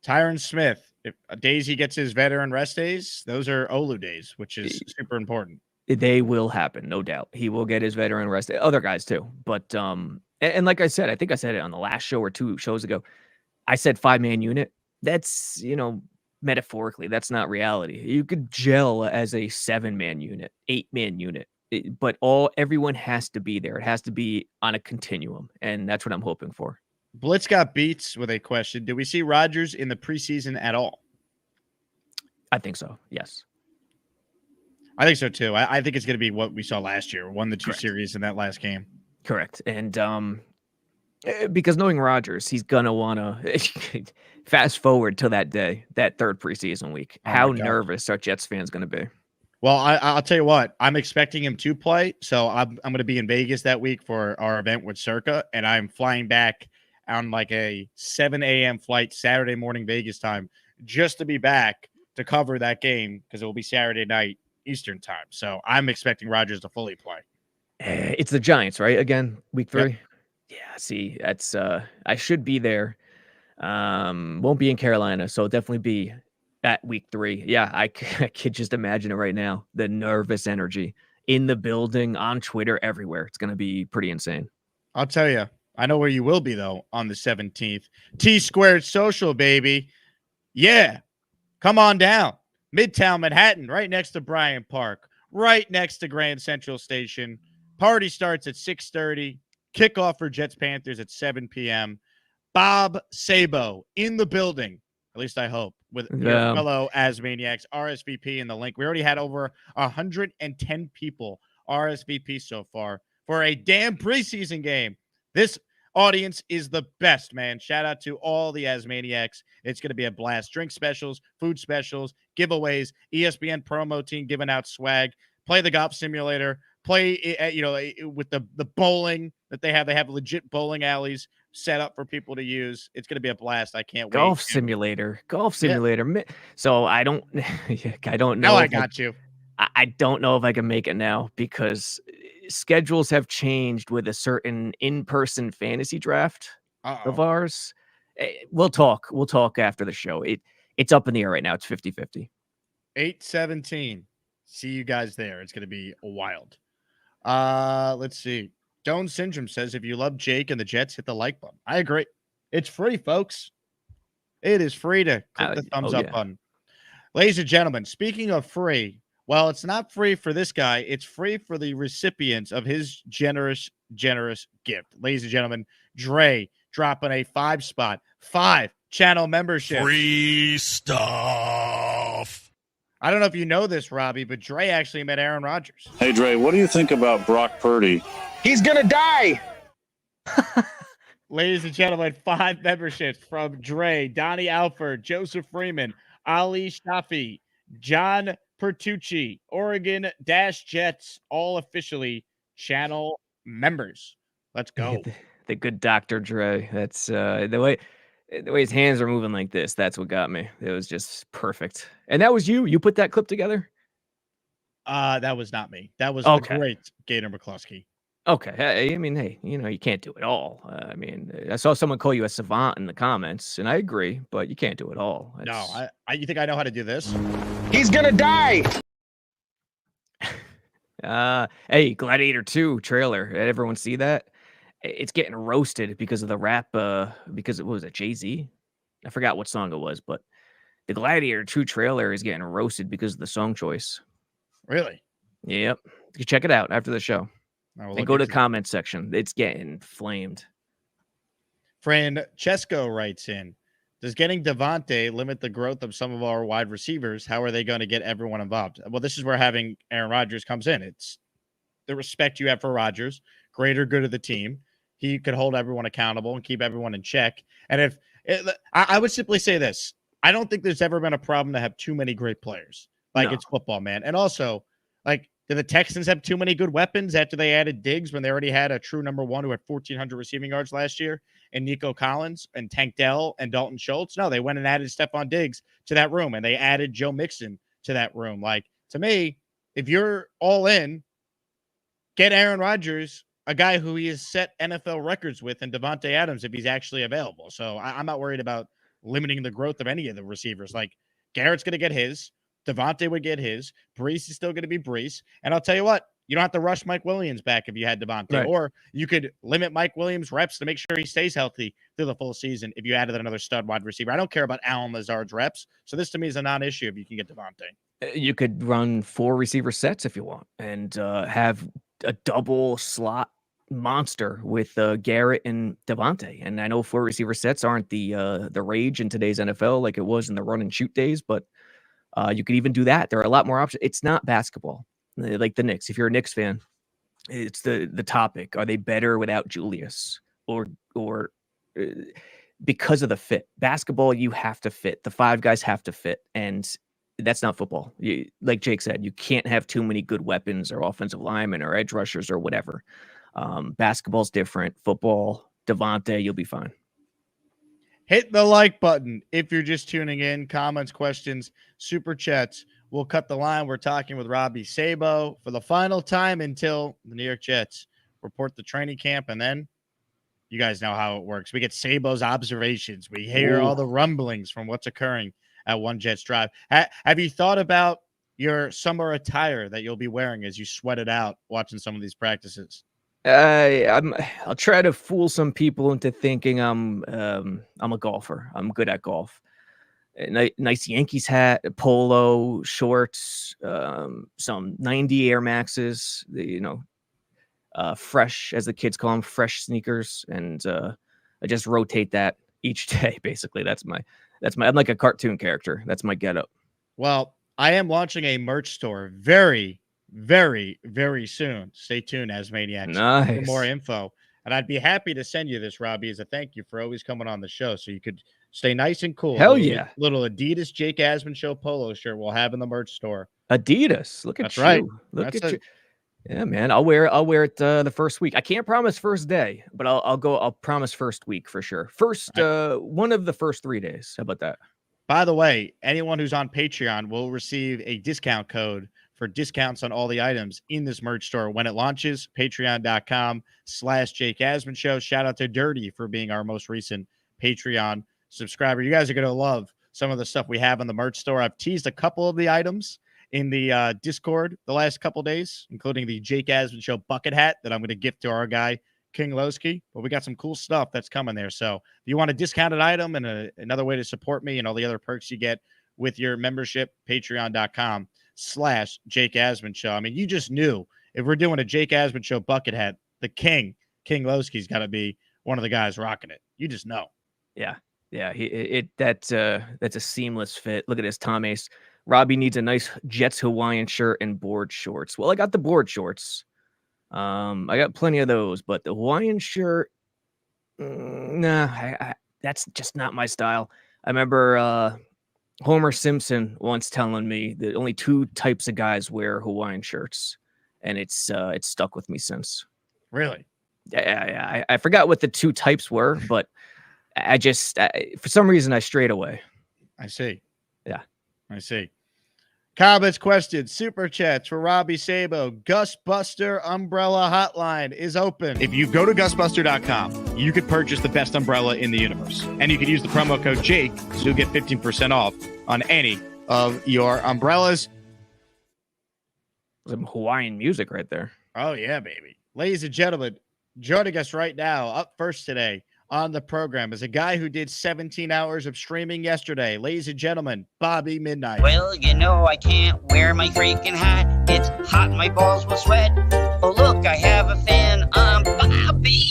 Tyron Smith, if days he gets his veteran rest days, those are Olu days, which is super important. They will happen, no doubt. He will get his veteran rest. Other guys too. But and like I said, I think I said it on the last show or 2 shows ago. I said 5-man unit. that's, metaphorically, that's not reality. You could gel as a 7-man unit, 8-man unit, but everyone has to be there. It has to be on a continuum, and that's what I'm hoping for. Blitz got beats with a question. Did we see Rodgers in the preseason at all? I think so. Yes. I think so too. I think it's going to be what we saw last year. Won the 2 Correct. series in that last game. Correct. And because knowing Rodgers, he's gonna want to fast forward to that day, that 3rd preseason week. How nervous are Jets fans going to be? Well, I'll tell you what. I'm expecting him to play, so I'm going to be in Vegas that week for our event with Circa, and I'm flying back on like a 7 a.m. flight Saturday morning Vegas time just to be back to cover that game because it will be Saturday night Eastern time. So I'm expecting Rodgers to fully play. It's the Giants, right? Again, week 3. Yep. Yeah, see, that's I should be there. Won't be in Carolina, so definitely be at week 3. Yeah, I could just imagine it right now. The nervous energy in the building, on Twitter, everywhere. It's going to be pretty insane. I'll tell you. I know where you will be, though, on the 17th. T-Squared Social, baby. Yeah. Come on down. Midtown Manhattan, right next to Bryant Park, right next to Grand Central Station. Party starts at 6:30. Kickoff for Jets-Panthers at 7 p.m. Bob Sabo in the building, at least I hope, with your fellow Asmaniacs, RSVP in the link. We already had over 110 people RSVP so far for a damn preseason game. This audience is the best, man. Shout out to all the Asmaniacs. It's going to be a blast. Drink specials, food specials, giveaways, ESPN promo team giving out swag, play the golf simulator, play, with the bowling that they have. They have legit bowling alleys set up for people to use. It's going to be a blast. I can't wait. Golf simulator. Yeah. So I don't know. Now I got you. I don't know if I can make it now because schedules have changed with a certain in-person fantasy draft of ours. We'll talk after the show. It's up in the air right now. It's 50-50. 8/17. See you guys there. It's going to be wild. Let's see. Doan Syndrome says, if you love Jake and the Jets, hit the like button. I agree. It's free, folks. It is free to click the thumbs up button. Ladies and gentlemen, speaking of free, well, it's not free for this guy. It's free for the recipients of his generous gift. Ladies and gentlemen, Dre dropping a 5-spot, 5-channel membership. Free stuff. I don't know if you know this, Robbie, but Dre actually met Aaron Rodgers. Hey, Dre, what do you think about Brock Purdy? He's gonna die. Ladies and gentlemen, 5 memberships from Dre, Donnie Alford, Joseph Freeman, Ali Shafi, John Pertucci, Oregon Jets, all officially channel members. Let's go. The good Dr. Dre. That's the way his hands are moving like this. That's what got me. It was just perfect. And that was you. You put that clip together? That was not me. That was the great Gator McCluskey. Okay. I mean, hey, you can't do it all. I saw someone call you a savant in the comments, and I agree, but you can't do it all. No, you think I know how to do this? He's gonna die. Hey, Gladiator 2 trailer. Did everyone see that? It's getting roasted because of the rap, because it was a Jay-Z. I forgot what song it was, but the Gladiator 2 trailer is getting roasted because of the song choice. Really? Yep. You can check it out after the show. And go to the comment section. It's getting flamed. Francesco writes in, does getting Davante limit the growth of some of our wide receivers? How are they going to get everyone involved? Well, this is where having Aaron Rodgers comes in. It's the respect you have for Rodgers, greater good of the team. He could hold everyone accountable and keep everyone in check. And I would simply say this, I don't think there's ever been a problem to have too many great players. It's football, man. And also, did the Texans have too many good weapons after they added Diggs when they already had a true number 1 who had 1,400 receiving yards last year, and Nico Collins and Tank Dell and Dalton Schultz? No, they went and added Stephon Diggs to that room, and they added Joe Mixon to that room. To me, if you're all in, get Aaron Rodgers, a guy who he has set NFL records with, and Davante Adams if he's actually available. So I'm not worried about limiting the growth of any of the receivers. Garrett's going to get his. Davante would get his. Brees is still going to be Brees. And I'll tell you what, You don't have to rush Mike Williams back if you had Davante. Right. Or you could limit Mike Williams' reps to make sure he stays healthy through the full season if you added another stud wide receiver. I don't care about Allen Lazard's reps. So this to me is a non-issue if you can get Davante. You could run 4 receiver sets if you want and have a double slot monster with Garrett and Davante. And I know 4 receiver sets aren't the rage in today's NFL like it was in the run and shoot days, but you could even do that. There are a lot more options. It's not basketball like the Knicks. If you're a Knicks fan, it's the topic. Are they better without Julius or because of the fit? Basketball, you have to fit. The 5 guys have to fit. And that's not football. Like Jake said, you can't have too many good weapons or offensive linemen or edge rushers or whatever. Basketball's different. Football, Davante, you'll be fine. Hit the like button if you're just tuning in. Comments, questions, super chats. We'll cut the line. We're talking with Robby Sabo for the final time until the New York Jets report the training camp, and then you guys know how it works. We get Sabo's observations. We hear all the rumblings from what's occurring at One Jets Drive. Have you thought about your summer attire that you'll be wearing as you sweat it out watching some of these practices? I'll try to fool some people into thinking I'm a golfer. I'm good at golf. Nice Yankees hat, polo, shorts, some 90 Air Maxes, fresh, as the kids call them, fresh sneakers. And I just rotate that each day. Basically, I'm like a cartoon character. That's my getup. Well, I am launching a merch store very, very, very soon. Stay tuned, Asmaniacs, for more info. And I'd be happy to send you this, Robby, as a thank you for always coming on the show, so you could stay nice and cool. Hell yeah. Little Adidas Jake Asman Show polo shirt we'll have in the merch store. Adidas. Look at That's you. Right. Look at you. Yeah, man. I'll wear it the first week. I can't promise first day, but I'll promise first week for sure. One of the first 3 days. How about that? By the way, anyone who's on Patreon will receive a discount code for discounts on all the items in this merch store when it launches. Patreon.com/Jake Asman Show. Shout out to Dirty for being our most recent Patreon subscriber. You guys are going to love some of the stuff we have in the merch store. I've teased a couple of the items in the Discord the last couple of days, including the Jake Asman Show bucket hat that I'm going to gift to our guy, King Lowski. But we got some cool stuff that's coming there. So if you want a discounted item and another way to support me and all the other perks you get with your membership, patreon.com/Jake Asman Show. I mean, you just knew if we're doing a Jake Asman Show bucket hat, the King Lowski's got to be one of the guys rocking it. You just know. Yeah. That's a seamless fit. Look at this, Tom Ace. Robby needs a nice Jets Hawaiian shirt and board shorts. Well, I got the board shorts. I got plenty of those, but the Hawaiian shirt, that's just not my style. I remember Homer Simpson once telling me that only 2 types of guys wear Hawaiian shirts, and it's stuck with me since. Really? Yeah. I forgot what the 2 types were, but I just for some reason I strayed away. I see. Yeah, I see. Comments, questions, super chats for Robby Sabo. Gusbuster Umbrella Hotline is open. If you go to gusbuster.com, you could purchase the best umbrella in the universe. And you could use the promo code Jake, so you'll get 15% off on any of your umbrellas. Some Hawaiian music right there. Oh, yeah, baby. Ladies and gentlemen, joining us right now, up first today on the program is a guy who did 17 hours of streaming yesterday. Ladies and gentlemen, Bobby Midnight. Well, I can't wear my freaking hat. It's hot, my balls will sweat. Oh, look, I have a fan. I'm Bobby.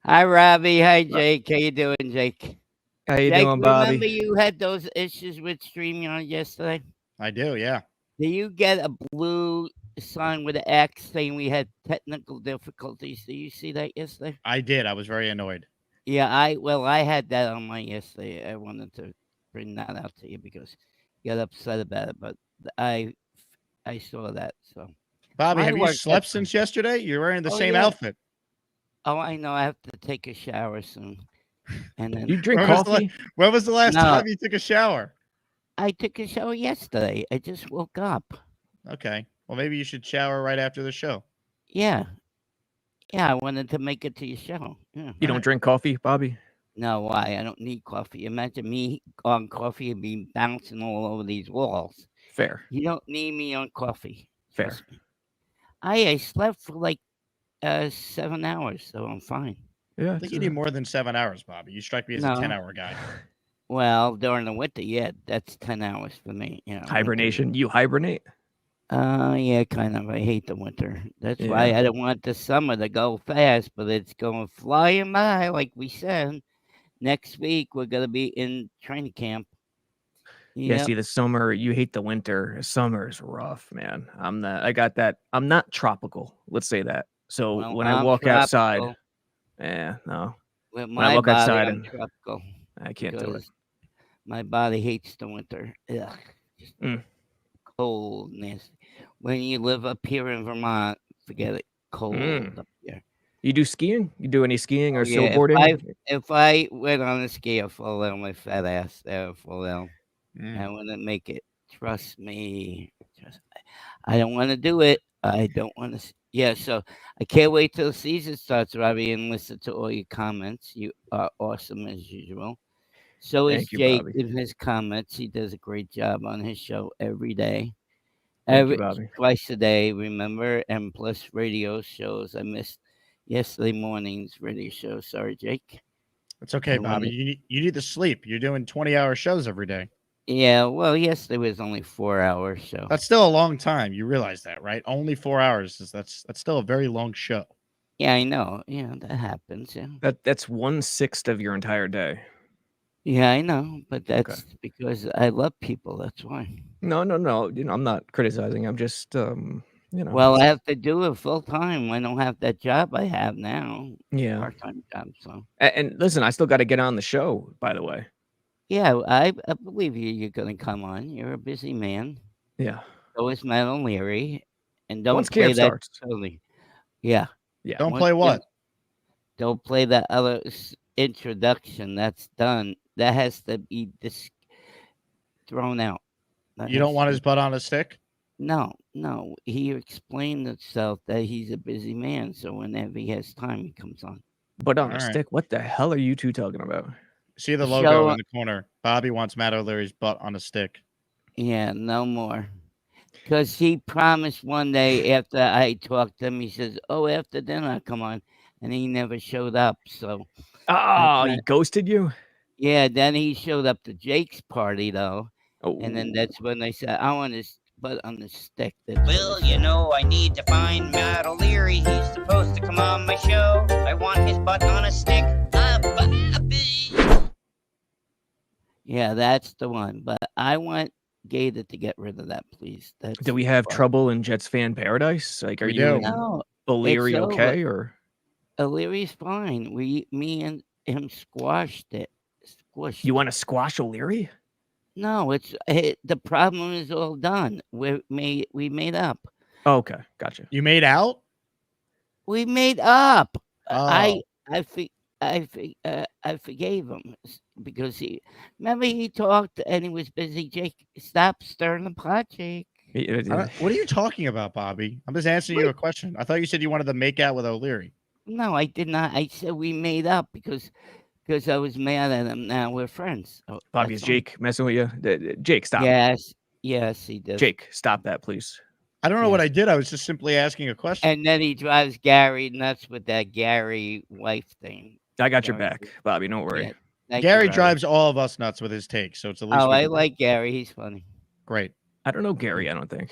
Hi, Robby. Hi, Jake. How you doing, Jake? How you doing, Bobby? Remember you had those issues with streaming on yesterday? I do, yeah. Do you get a blue sign with an X saying we had technical difficulties? Do you see that yesterday? I did. I was very annoyed. Yeah, I had that on mine yesterday. I wanted to bring that out to you because you got upset about it, but I saw that. So, Bobby, have you slept since yesterday? You're wearing the same outfit. Oh, I know. I have to take a shower soon. And then you drink coffee? When was the last time you took a shower? I took a shower yesterday. I just woke up. Okay. Well, maybe you should shower right after the show. Yeah. Yeah, I wanted to make it to your show. Yeah. You don't drink coffee, Bobby? No, why? I don't need coffee. Imagine me on coffee and be bouncing all over these walls. Fair. You don't need me on coffee. Fair. I slept for like 7 hours, so I'm fine. Yeah, I think you need more than 7 hours, Bobby. You strike me as a No. 10-hour guy. Well, during the winter, yeah, that's 10 hours for me. You know, hibernation. You hibernate? Yeah, kind of. I hate the winter. That's why I don't want the summer to go fast, but it's going flying by, like we said. Next week, we're going to be in training camp. Yeah, Yep. see, the summer, you hate the winter. Summer is rough, man. I got that. I'm not tropical. Let's say that. So Well, when I I'm walk outside, tropical. no. With When I my walk body, outside I'm and tropical. I can't do it. Because my body hates the winter. Ugh. Just cold, nasty. When you live up here in Vermont, forget it. Cold up here. You do skiing? You do any skiing or Yeah, snowboarding? if I went on a ski, I'd fall down my fat ass. There, I'd fall down. I wouldn't make it. Trust me. I don't want to do it. I don't want to. Yeah, so I can't wait till the season starts, Robbie, and listen to all your comments. You are awesome as usual. So is Thank you, Jake Bobby. in his comments. He does a great job on his show every day. Thank you, Bobby. Twice a day, remember? And plus radio shows. I missed yesterday morning's radio show. Sorry, Jake. It's okay, Bobby. You need to sleep. You're doing 20-hour shows every day. Yeah, well, yesterday was only 4 hours, so That's still a long time. You realize that, right? Only 4 hours. That's still a very long show. yeah, I know. Yeah, that happens. Yeah. That's 1/6 of your entire day. Yeah, I know, but that's because I love people. That's why. No. You know, I'm not criticizing. I'm just, you know. Well, I have to do it full time. I don't have that job I have now. Yeah. Part-time job. So. And listen, I still got to get on the show, by the way. Yeah, I believe you. You're going to come on. You're a busy man. Yeah. So is Matt O'Leary. And don't Once play camp that. starts. Totally. Yeah. Yeah. Don't play what? Don't play that other introduction. That's done. That has to be thrown out. You don't want his butt on a stick? No. He explained himself that he's a busy man, so whenever he has time, he comes on. But on a stick? What the hell are you two talking about? See the logo in the corner. Bobby wants Matt O'Leary's butt on a stick. Yeah, no more. Because he promised one day after I talked to him, he says, "Oh, after dinner I'll come on," and he never showed up. So, he ghosted you. Yeah, then he showed up to Jake's party though, and then Oh. that's when they said, "I want his butt on the stick." Well, you know, I need to find Matt O'Leary. He's supposed to come on my show. I want his butt on a stick. Yeah, that's the one. But I want Gator to get rid of that, please. Do we have trouble in Jets fan paradise? Like, are you and O'Leary it's okay? over. Or O'Leary's fine. Me and him squashed it. you want to squash O'Leary? No, the problem is all done. We made up. Oh, okay, gotcha. You made out? We made up. Oh. I forgave him because he talked and he was busy. Jake, stop stirring the pot, Jake. What are you talking about, Bobby? I'm just answering you a question. I thought you said you wanted to make out with O'Leary. No, I did not. I said we made up because I was mad at him. Now we're friends. Oh, Bobby, is Jake messing with you? Jake, stop. Yes, he does. Jake, stop that, please. I don't know what I did. I was just simply asking a question. And then he drives Gary nuts with that Gary wife thing. I got your back, Bobby. Don't worry. Yeah. Gary drives all of us nuts with his takes, so it's the least. Oh, we I can do. like Gary. He's funny. Great. I don't know Gary. I don't think.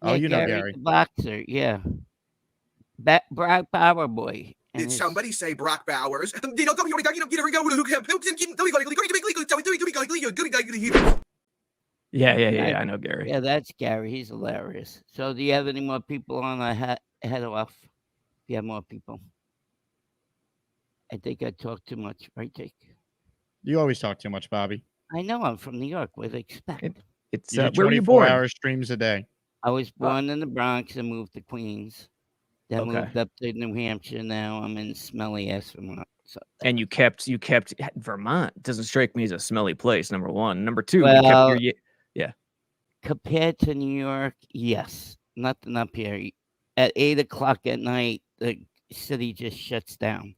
Oh, you know Gary. The boxer. Yeah. Brock Power Boy. Did somebody say Brock Bowers? Yeah. I know Gary. Yeah, that's Gary. He's hilarious. So, do you have any more people on? I head off. If you have more people, I think I talk too much, right, Jake? You always talk too much, Bobby. I know. I'm from New York. What do they expect? It's You do where were you born? 24-hour streams a day. I was born in the Bronx and moved to Queens. Then Okay. moved up to New Hampshire. Now I'm in smelly ass Vermont. So, And you kept Vermont. Doesn't strike me as a smelly place. Number one. Number two. Well, you kept yeah. compared to New York, yes, nothing up here. At 8:00 at night, the city just shuts down.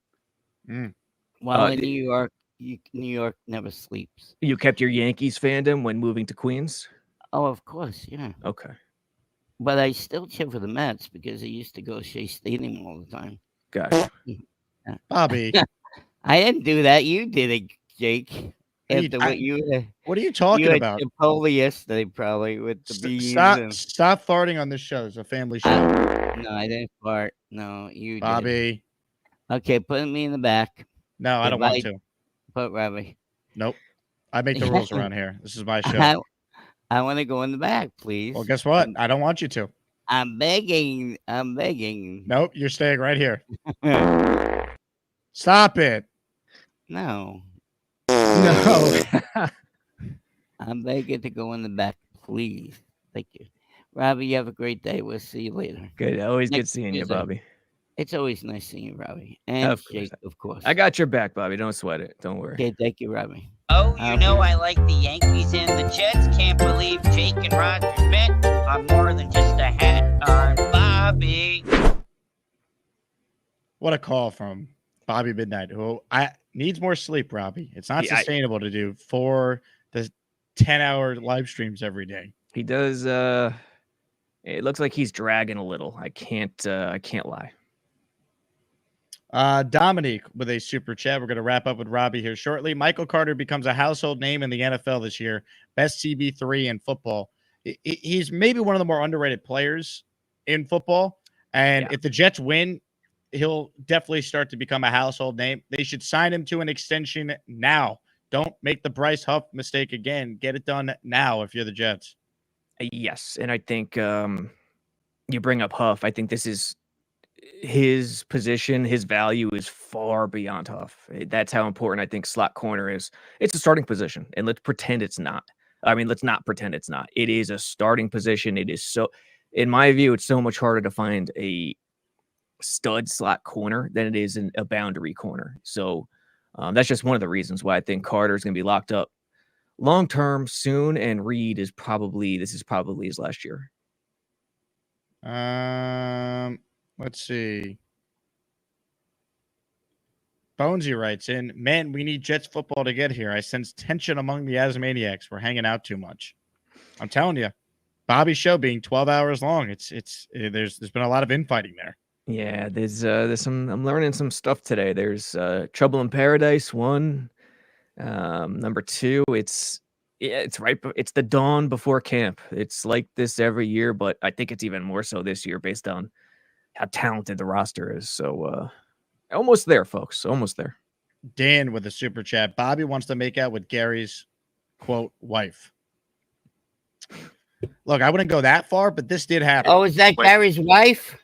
While in New York, New York never sleeps. You kept your Yankees fandom when moving to Queens. Oh, of course, yeah. Okay. But I still cheer for the Mets because I used to go to Shea Stadium all the time. Gotcha. Bobby. I didn't do that. You did it, Jake. After what what are you talking you about? had Chipotle yesterday, probably with the bees. Stop farting on this show. It's a family show. No, I didn't fart. No, you Bobby. did. Okay, put me in the back. No, I don't want to. Put Robbie. Nope. I make the rules around here. This is my show. I want to go in the back, please. Well, guess what? I don't want you to. I'm begging. I'm begging. Nope, you're staying right here. Stop it. No. No. I'm begging to go in the back, please. Thank you. Robbie, you have a great day. We'll see you later. Good. Always good seeing you, Bobby. It's always nice seeing you, Robbie. And Jake, of course. I got your back, Bobby. Don't sweat it. Don't worry. Okay, thank you, Robbie. Oh, you know I like the Yankees and the Jets. Can't believe Jake and Rodgers met. I'm more than just a hat on Bobby. What a call from Bobby Midnight, who needs more sleep, Robbie. It's not sustainable to do 4 to 10-hour live streams every day. He does. It looks like he's dragging a little. I can't lie. Dominique with a super chat. We're going to wrap up with Robbie here shortly. Michael Carter becomes a household name in the NFL this year. Best CB3 in football. He's maybe one of the more underrated players in football. And if the Jets win, he'll definitely start to become a household name. They should sign him to an extension now. Don't make the Bryce Huff mistake again. Get it done now if you're the Jets. Yes, and I think you bring up Huff. I think this is his position. His value is far beyond Huff. That's how important I think slot corner is. It's a starting position, and let's pretend it's not. I mean, let's not pretend it's not. It is a starting position. It is so, in my view, it's so much harder to find a stud slot corner than it is in a boundary corner. So that's just one of the reasons why I think Carter is going to be locked up long term soon, and Reed is probably his last year. Let's see. Bonesy writes in, man, we need Jets football to get here. I sense tension among the Asmaniacs. We're hanging out too much. I'm telling you, Bobby's show being 12 hours long, there's been a lot of infighting there. Yeah, there's some. I'm learning some stuff today. There's Trouble in Paradise 1. Number 2, it's right. It's the dawn before camp. It's like this every year, but I think it's even more so this year based on how talented the roster is. So almost there, folks. Almost there. Dan with a super chat. Bobby wants to make out with Gary's quote wife. Look, I wouldn't go that far, but this did happen. Oh, is that Gary's wife?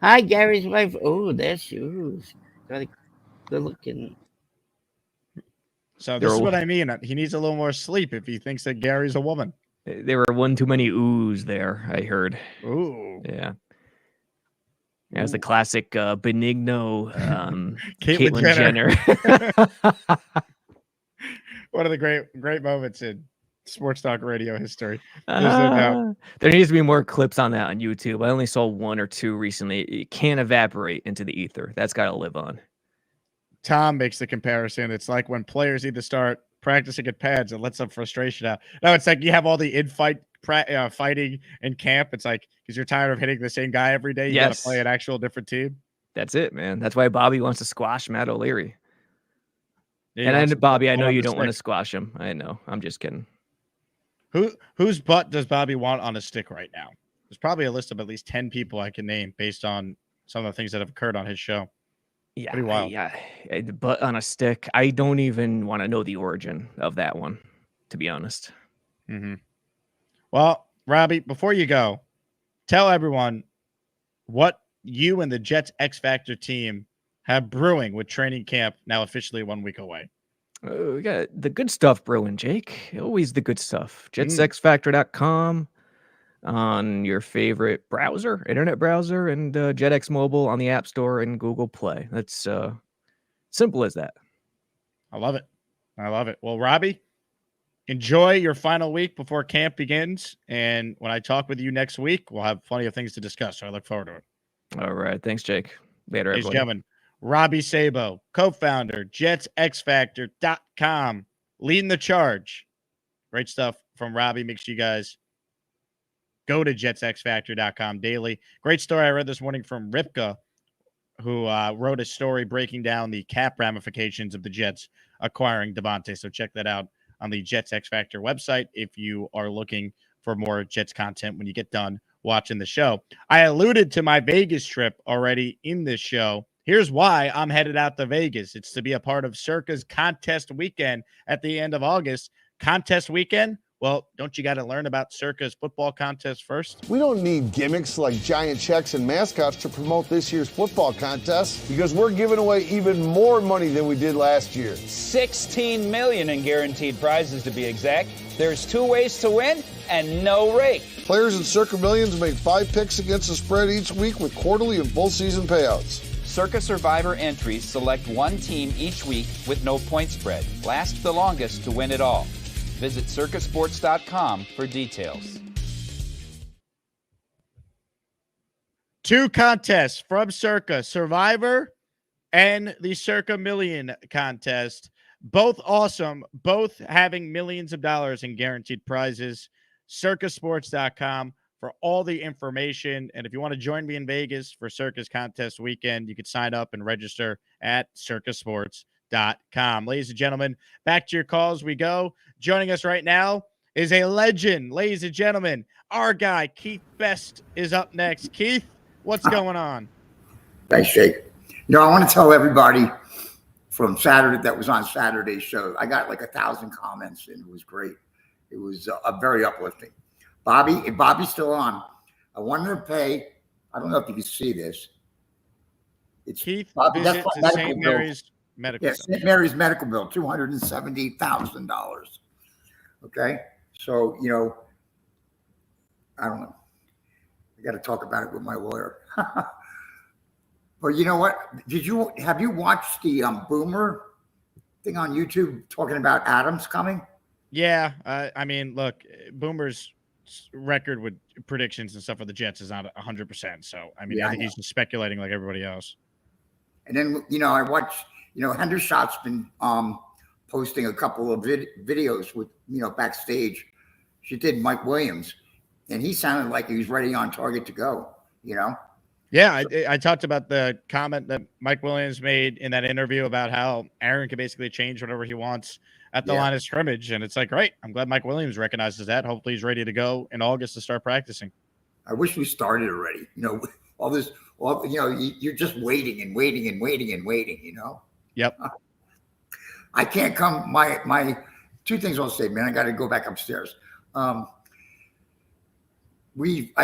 Hi, Gary's wife. Oh, there's shoes. Good looking. So this is what I mean. He needs a little more sleep if he thinks that Gary's a woman. There were one too many oohs there, I heard. Ooh. Yeah. That was the classic Benigno Caitlyn Jenner. One of the great moments in sports talk radio history. There needs to be more clips on that on YouTube. I only saw 1 or 2 recently. It can't evaporate into the ether. That's got to live on. Tom makes the comparison. It's like when players either start practicing at pads and let some frustration out. No, it's like you have all the fighting in camp. It's like because you're tired of hitting the same guy every day. You got to play an actual different team. That's it, man. That's why Bobby wants to squash Matt O'Leary. And Bobby, I know you don't want to squash him. I know. I'm just kidding. Whose butt does Bobby want on a stick right now? There's probably a list of at least 10 people I can name based on some of the things that have occurred on his show. Yeah, pretty wild. Yeah, butt on a stick. I don't even want to know the origin of that one, to be honest. Mm-hmm. Well, Robbie, before you go, tell everyone what you and the Jets X Factor team have brewing with training camp now officially 1 week away. We got the good stuff brewing, Jake. Always the good stuff. JetsXFactor.com on your favorite internet browser, and JetX Mobile on the App Store and Google Play. That's simple as that. I love it. Well, Robbie, enjoy your final week before camp begins. And when I talk with you next week, we'll have plenty of things to discuss. So I look forward to it. All right. Thanks, Jake. Later, Ladies and everybody. gentlemen, Robby Sabo, co-founder, JetsXFactor.com, leading the charge. Great stuff from Robbie. Make sure you guys go to jetsxfactor.com daily. Great story I read this morning from Ripka, who wrote a story breaking down the cap ramifications of the Jets acquiring Davante. So check that out on the Jets X Factor website if you are looking for more Jets content when you get done watching the show. I alluded to my Vegas trip already in this show. Here's why I'm headed out to Vegas. It's to be a part of Circa's contest weekend at the end of August. Contest weekend? Well, don't you got to learn about Circa's football contest first? We don't need gimmicks like giant checks and mascots to promote this year's football contest because we're giving away even more money than we did last year. $16 million in guaranteed prizes to be exact. There's 2 ways to win and no rake. Players in Circa Millions make 5 picks against the spread each week with quarterly and full season payouts. Circa Survivor entries select 1 team each week with no point spread. Last the longest to win it all. Visit circasports.com for details. 2 contests from Circa, Survivor and the Circa Million contest. Both awesome, both having millions of dollars in guaranteed prizes. Circasports.com for all the information. And if you want to join me in Vegas for Circa's contest weekend, you can sign up and register at circasports.com. Ladies and gentlemen, back to your calls we go. Joining us right now is a legend. Ladies and gentlemen, our guy, Keith Best, is up next. Keith, what's going on? Thanks, Jake. I want to tell everybody from Saturday that was on Saturday's show, I got like 1,000 comments, and it was great. It was very uplifting. Bobby, if Bobby's still on, I wanted to pay, I don't know if you can see this. It's Keith, Bobby, visit to St. Mary's Medical Center. St. Mary's Medical Bill, $270,000. Okay? So, I don't know. I got to talk about it with my lawyer. But you know what? Have you watched the Boomer thing on YouTube talking about Adams coming? Yeah. I mean, look, Boomer's record with predictions and stuff for the Jets is not 100%. So, I mean, I think he's just speculating like everybody else. And then, I watched, Hendershot's been posting a couple of videos with, backstage. She did Mike Williams, and he sounded like he was ready on target to go, Yeah, I talked about the comment that Mike Williams made in that interview about how Aaron can basically change whatever he wants at the line of scrimmage. And it's like, great. I'm glad Mike Williams recognizes that. Hopefully he's ready to go in August to start practicing. I wish we started already. You're just waiting and waiting and waiting and waiting, Yep. I can't come. My 2 things I'll say, man. I got to go back upstairs. I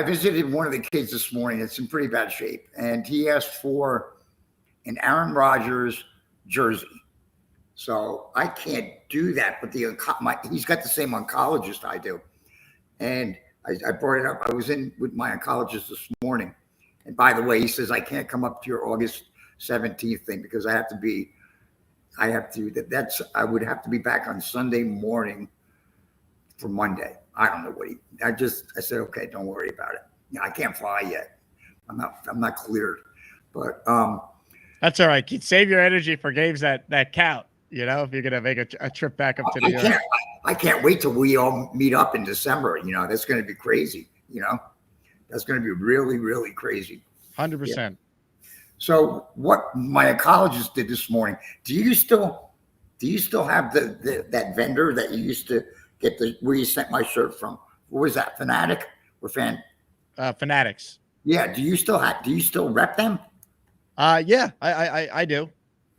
visited one of the kids this morning. It's in pretty bad shape. And he asked for an Aaron Rodgers jersey. So I can't do that. But he's got the same oncologist I do. And I brought it up. I was in with my oncologist this morning. And by the way, he says, I can't come up to your August 17th thing because I would have to be back on Sunday morning for Monday. I don't know what I said, okay, don't worry about it. I can't fly yet. I'm not cleared, but that's all right. Save your energy for games that count. If you're gonna make a trip back up to New York. I can't wait till we all meet up in December. That's going to be crazy. That's going to be really, really crazy. 100%. Yeah. So what my oncologist did this morning? Do you still have that vendor that you used to get where you sent my shirt from? What was that? Fanatic or Fanatics. Yeah. Do you still rep them? Yeah, I do.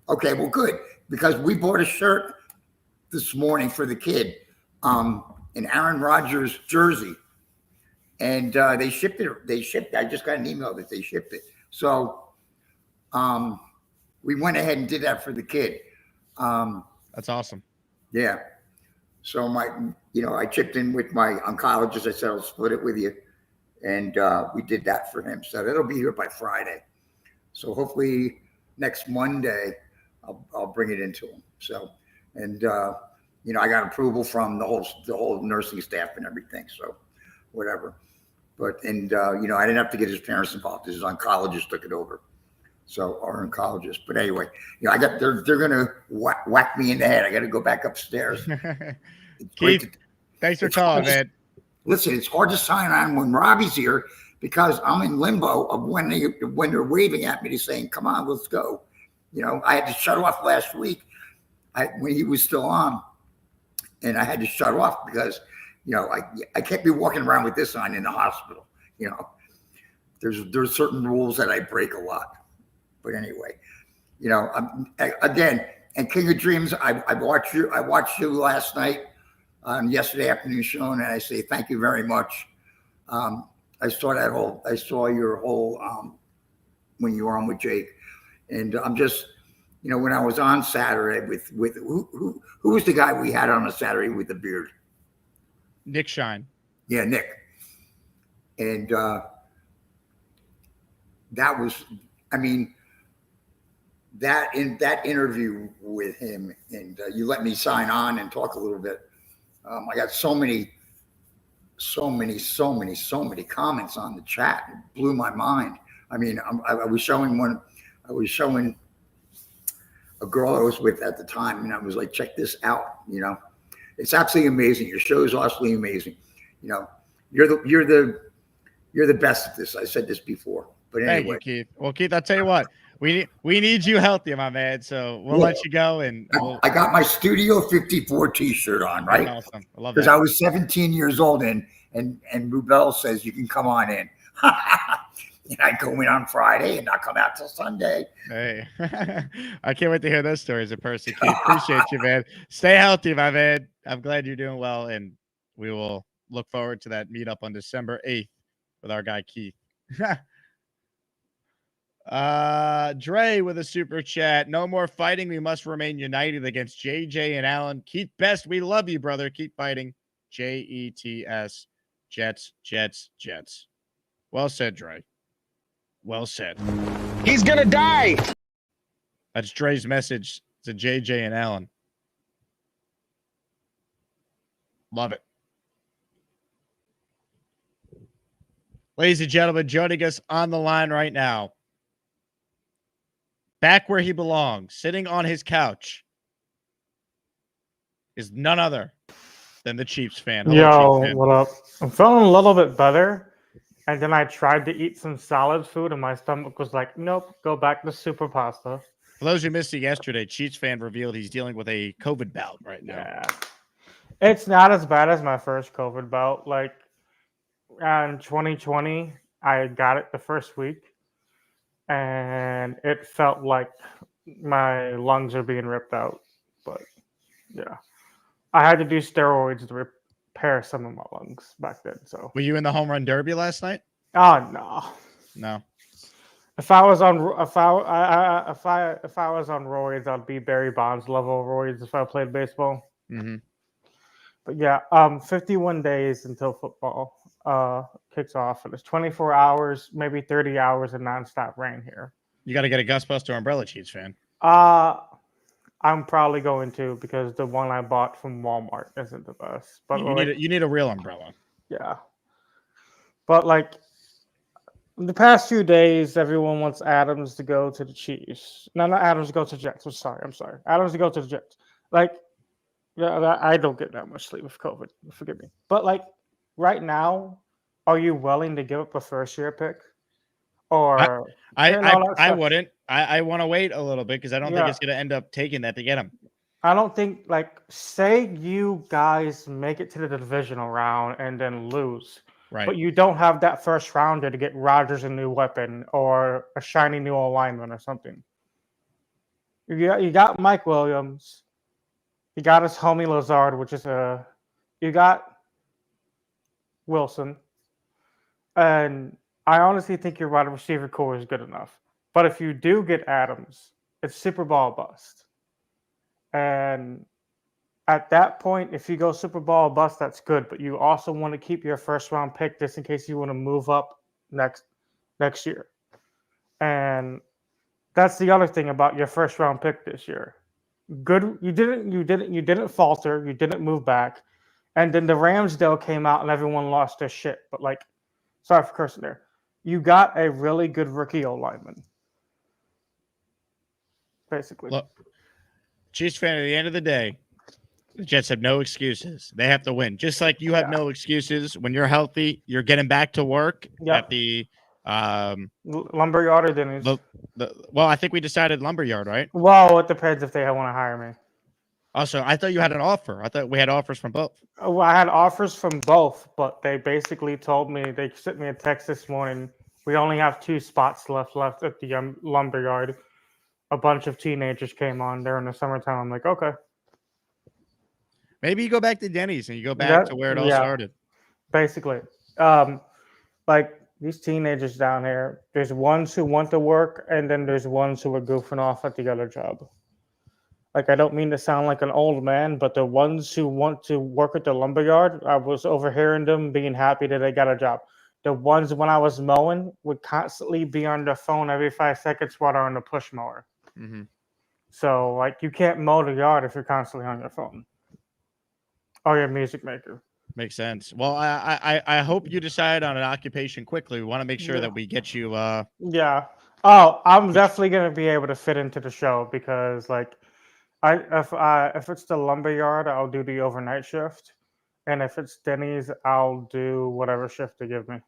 Okay, well, good, because we bought a shirt this morning for the kid, an Aaron Rodgers jersey, and they shipped it. I just got an email that they shipped it. So we went ahead and did that for the kid. That's awesome. Yeah. So I chipped in with my oncologist. I said, I'll split it with you. And we did that for him. So that'll be here by Friday. So hopefully next Monday, I'll bring it into him. So, and I got approval from the whole nursing staff and everything. So whatever. But, I didn't have to get his parents involved. His oncologist took it over. So our oncologist. But anyway, they're going to whack me in the head. I got to go back upstairs. Keith, thanks for calling, man. listen, it's hard to sign on when Robbie's here because I'm in limbo of when they're waving at me to saying, come on, let's go. I had to shut off last week when he was still on, and I had to shut off because, I can't be walking around with this on in the hospital. There's certain rules that I break a lot. But anyway, again, and King of Dreams, I watched you last night on yesterday afternoon show, and I say thank you very much. I saw your whole when you were on with Jake, and I'm just, when I was on Saturday with who was the guy we had on a Saturday with the beard? Nick Shine. Yeah, Nick. And that was, that interview with him, and you let me sign on and talk a little bit. I got so many comments on the chat. It blew my mind. I was showing a girl I was with at the time, and I was like, check this out. It's absolutely amazing. Your show is absolutely amazing. You're the best at this. I said this before, but anyway. Thank you, Keith. Well, Keith, I'll tell you what, we need you healthy, my man. So we'll let you go. And I got my Studio 54 T-shirt on, right? Awesome. I love that. Because I was 17 years old, and Rubel says you can come on in. And I go in on Friday and not come out till Sunday. Hey, I can't wait to hear those stories in person, Keith. Appreciate you, man. Stay healthy, my man. I'm glad you're doing well, and we will look forward to that meetup on December 8th with our guy Keith. Dre with a super chat. No more fighting. We must remain united against JJ and Allen. Keith Best, we love you, brother. Keep fighting. JETS. Jets. Well said, Dre. Well said. He's gonna die. That's Dre's message to JJ and Allen. Love it. Ladies and gentlemen, joining us on the line right now, back where he belongs, sitting on his couch, is none other than the Chiefs fan. Hello, Yo, Chiefs fan. what up? I'm feeling a little bit better. And then I tried to eat some solid food, and my stomach was like, nope, go back to super pasta. For those who missed it yesterday, Chiefs fan revealed he's dealing with a COVID bout right now. Yeah. It's not as bad as my first COVID bout. Like, in 2020, I got it the first week, and it felt like my lungs are being ripped out. But, yeah. I had to do steroids to repair some of my lungs back then. So were you in the home run derby last night? Oh no. If I was on roids, I'd be Barry Bonds level roids if I played baseball. Mm-hmm. But yeah, 51 days until football kicks off, and it's 24 hours, maybe 30 hours of nonstop rain here. You got to get a Gusbuster umbrella, Chiefs fan. I'm probably going to, because the one I bought from Walmart isn't the best. But you need a real umbrella. Yeah. But like the past few days, everyone wants Adams to go to the Chiefs. No, not Adams to go to the Jets. I'm sorry. Adams to go to the Jets. Like, yeah, I don't get that much sleep with COVID. Forgive me. But like right now, are you willing to give up a first-year pick? Or I wouldn't. I want to wait a little bit because I don't think it's going to end up taking that to get him. I don't think, like, say you guys make it to the divisional round and then lose, right? But you don't have that first rounder to get Rodgers a new weapon or a shiny new alignment or something. You got Mike Williams, you got his homie Lazard, which is you got Wilson, and I honestly think your wide receiver core is good enough. But if you do get Adams, it's Super Bowl bust. And at that point, if you go Super Bowl bust, that's good. But you also want to keep your first round pick just in case you want to move up next year. And that's the other thing about your first round pick this year. Good, you didn't falter, you didn't move back. And then the Ramsdale came out and everyone lost their shit. But like, sorry for cursing there. You got a really good rookie O-lineman. Basically. Look, Chiefs fan, at the end of the day, The Jets have no excuses. They have to win. Just like you have no excuses when you're healthy, you're getting back to work at the Lumberyard or Denny's. Well, I think we decided Lumberyard, right? Well, it depends if they want to hire me. Also, I thought you had an offer. I thought we had offers from both. Well, I had offers from both, but they basically told me, they sent me a text this morning. We only have 2 spots left at the Lumberyard. A bunch of teenagers came on there in the summertime. I'm like, okay. Maybe you go back to Denny's and you go back to where it all started. Basically. Like these teenagers down here, there's ones who want to work, and then there's ones who are goofing off at the other job. Like, I don't mean to sound like an old man, but the ones who want to work at the lumberyard, I was overhearing them being happy that they got a job. The ones when I was mowing would constantly be on their phone every 5 seconds while they're on the push mower. Mm-hmm. So, like, you can't mow the yard if you're constantly on your phone. Or your music maker. Makes sense. Well, I hope you decide on an occupation quickly. We want to make sure that we get you. Yeah. Oh, I'm definitely gonna be able to fit into the show because, like, if it's the lumberyard, I'll do the overnight shift, and if it's Denny's, I'll do whatever shift they give me.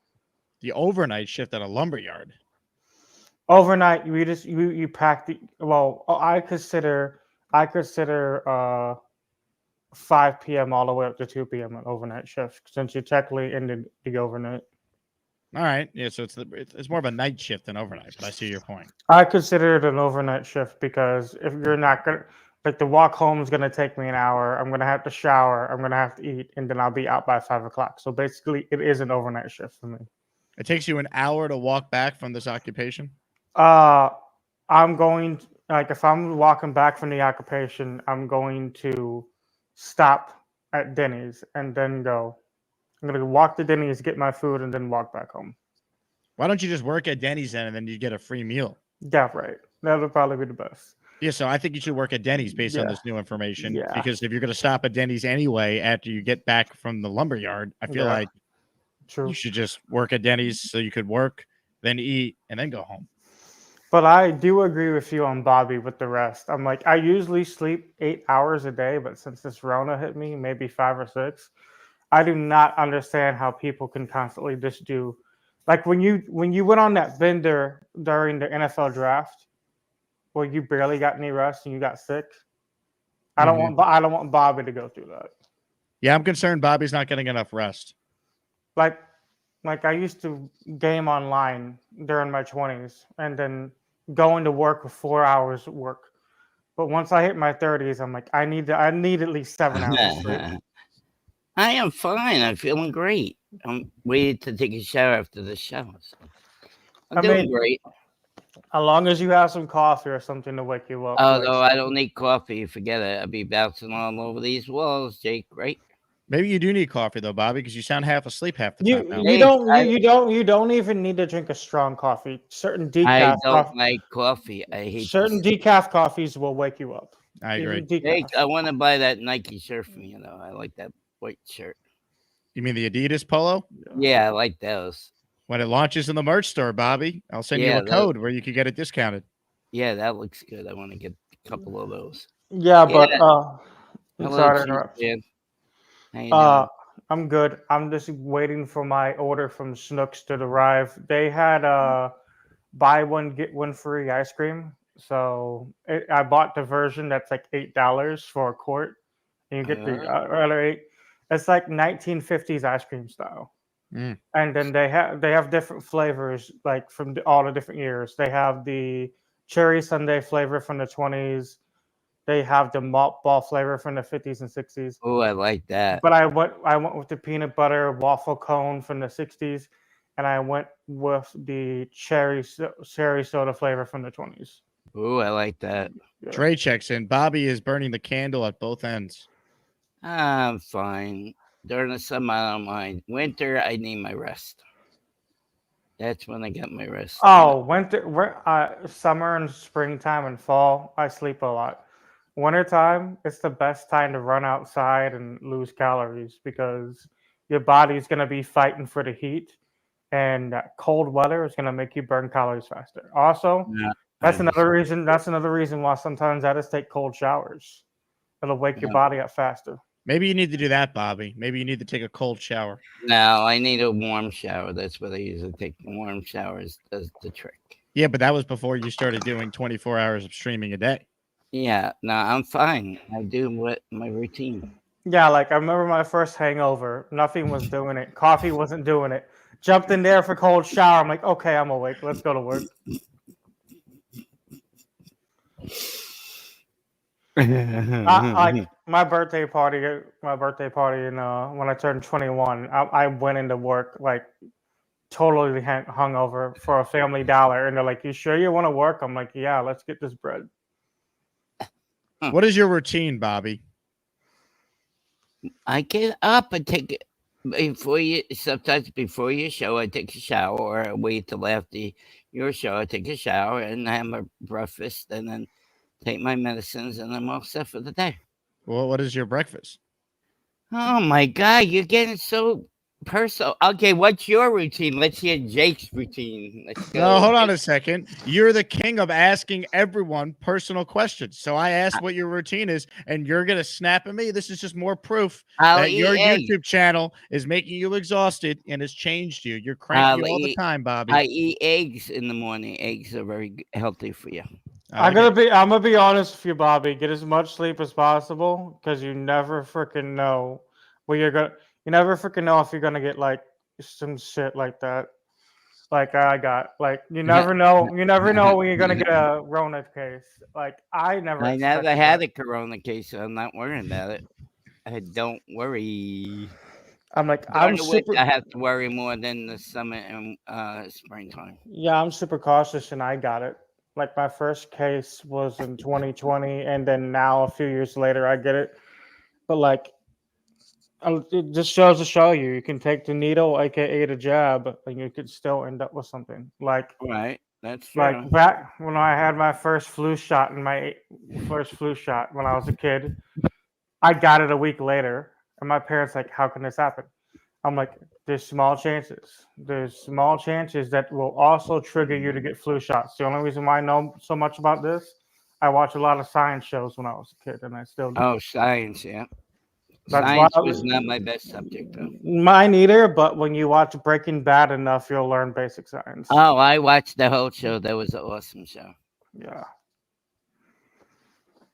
The overnight shift at a lumberyard. Overnight, you pack the. Well, I consider 5 p.m. all the way up to 2 p.m. an overnight shift since you technically ended the overnight. All right, yeah, so it's more of a night shift than overnight, but I see your point. I consider it an overnight shift because if you're not gonna, like, the walk home is gonna take me an hour. I'm gonna have to shower. I'm gonna have to eat, and then I'll be out by 5 o'clock. So basically, it is an overnight shift for me. It takes you an hour to walk back from this occupation. I'm going if I'm walking back from the occupation, I'm going to stop at Denny's and then go. I'm gonna walk to Denny's, get my food, and then walk back home. Why don't you just work at Denny's then, and then you get a free meal? Yeah, right. That would probably be the best. Yeah, so I think you should work at Denny's based on this new information. Because if you're going to stop at Denny's anyway after you get back from the lumberyard, I feel like you should just work at Denny's so you could work, then eat, and then go home. But I do agree with you on Bobby with the rest. I'm like, I usually sleep 8 hours a day, but since this Rona hit me, maybe 5 or 6. I do not understand how people can constantly just do, like when you went on that bender during the NFL draft, where you barely got any rest and you got sick. I don't want Bobby to go through that. Yeah, I'm concerned Bobby's not getting enough rest. Like I used to game online during my 20s and then going to work with 4 hours of work. But once I hit my 30s, I'm like, I need at least 7 hours sleep. I am fine. I'm feeling great. I'm waiting to take a shower after the show. So I'm doing great. As long as you have some coffee or something to wake you up. Oh, no, I don't need coffee. Forget it. I'll be bouncing all over these walls, Jake, right? Maybe you do need coffee though, Bobby, because you sound half asleep half the time now. You don't even need to drink a strong coffee. Certain decaf I don't like coffee. I hate certain decaf coffees will wake you up. I agree. Jake, I want to buy that Nike shirt from you. I like that white shirt. You mean the Adidas polo? Yeah, I like those. When it launches in the merch store, Bobby, I'll send you a code where you can get it discounted. Yeah, that looks good. I want to get a couple of those. Yeah, but I'm sorry to interrupt. How you doing? I'm good. I'm just waiting for my order from Snooks to arrive. They had buy one get one free ice cream, so I bought the version that's like $8 for a quart, and you get the other 8. It's like 1950s ice cream style. And then they have different flavors, like from all the different years. They have the cherry sundae flavor from the 20s. They have the malt ball flavor from the 50s and 60s. Oh, I like that. But I went with the peanut butter waffle cone from the 60s, and I went with the cherry soda flavor from the 20s. Oh, I like that. Trey checks in. Bobby is burning the candle at both ends. I'm fine. During the summer, I don't mind. Winter, I need my rest. That's when I get my rest. Oh, summer and springtime and fall, I sleep a lot. Wintertime, it's the best time to run outside and lose calories because your body's going to be fighting for the heat, and cold weather is going to make you burn calories faster. Also, that's another reason why sometimes I just take cold showers It'll wake your body up faster. Maybe you need to do that, Bobby. Maybe you need to take a cold shower. No, I need a warm shower. That's what I usually take. Warm showers does the trick. Yeah, but that was before you started doing 24 hours of streaming a day. Yeah, no, I'm fine. I do what my routine. Yeah, like I remember my first hangover. Nothing was doing it. Coffee wasn't doing it. Jumped in there for cold shower. I'm like, okay, I'm awake. Let's go to work. Like my birthday party, and when I turned 21, I went into work like totally hungover for a Family Dollar, and they're like, "You sure you want to work?" I'm like, "Yeah, let's get this bread." What is your routine, Bobby? I get up and take it sometimes before your show. I take a shower, or I wait till after your show. I take a shower and have my breakfast, and then take my medicines, and I'm all set for the day. Well, what is your breakfast? Oh my God, you're getting so personal. Okay, what's your routine? Let's hear Jake's routine. Let's go. No, hold on a second. You're the king of asking everyone personal questions. So I asked what your routine is, and you're going to snap at me. This is just more proof that your YouTube channel is making you exhausted and has changed you. You're cranky all the time, Bobby. I eat eggs in the morning. Eggs are very healthy for you. I'm gonna be honest with you, Bobby. Get as much sleep as possible, because you never freaking know where you're gonna. You never freaking know if you're gonna get like some shit like that, like I got. Like you never know. You never know when you're gonna get a Rona case. Like I never had a Corona case, so I'm not worrying about it. Don't worry. I'm like I have to worry more than the summer and springtime. Yeah, I'm super cautious, and I got it. Like my first case was in 2020, and then now a few years later I get it. But like, it just shows to show you can take the needle, aka the jab, and you could still end up with something. Like right, that's like true. back when I had my first flu shot when I was a kid, I got it a week later, and my parents like, "How can this happen?" I'm like, there's small chances. There's small chances that will also trigger you to get flu shots. The only reason why I know so much about this, I watched a lot of science shows when I was a kid, and I still do. Oh, science, yeah. That's science was not my best subject, though. Mine either, but when you watch Breaking Bad enough, you'll learn basic science. Oh, I watched the whole show. That was an awesome show. Yeah.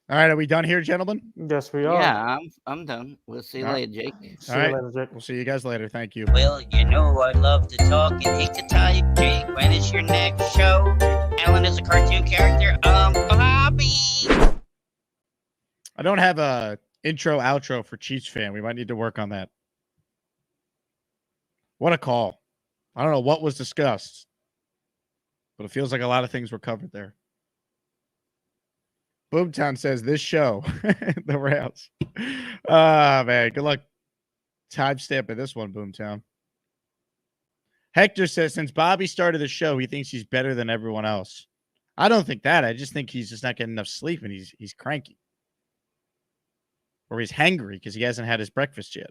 All right, are we done here, gentlemen? Yes, we are. Yeah, I'm done. We'll see you later, Jake. All right, we'll see you guys later. Thank you. Well, you know I love to talk and hate to type. Jake, when is your next show? Alan is a cartoon character. Bobby. I don't have a intro outro for Chiefs fan. We might need to work on that. What a call. I don't know what was discussed, but it feels like a lot of things were covered there. Boomtown says this show, the Rails. Man, good luck timestamping this one, Boomtown. Hector says since Bobby started the show, he thinks he's better than everyone else. I don't think that. I just think he's just not getting enough sleep and he's cranky. Or he's hangry because he hasn't had his breakfast yet.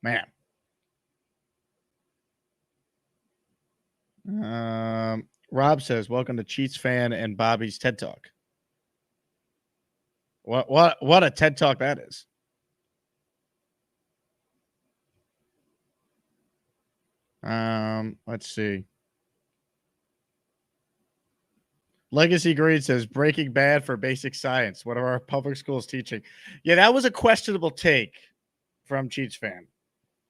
Man. Rob says, welcome to Cheats Fan and Bobby's TED Talk. What a TED Talk that is. Let's see. Legacy Green says Breaking Bad for basic science. What are our public schools teaching? Yeah, that was a questionable take from Cheats Fan.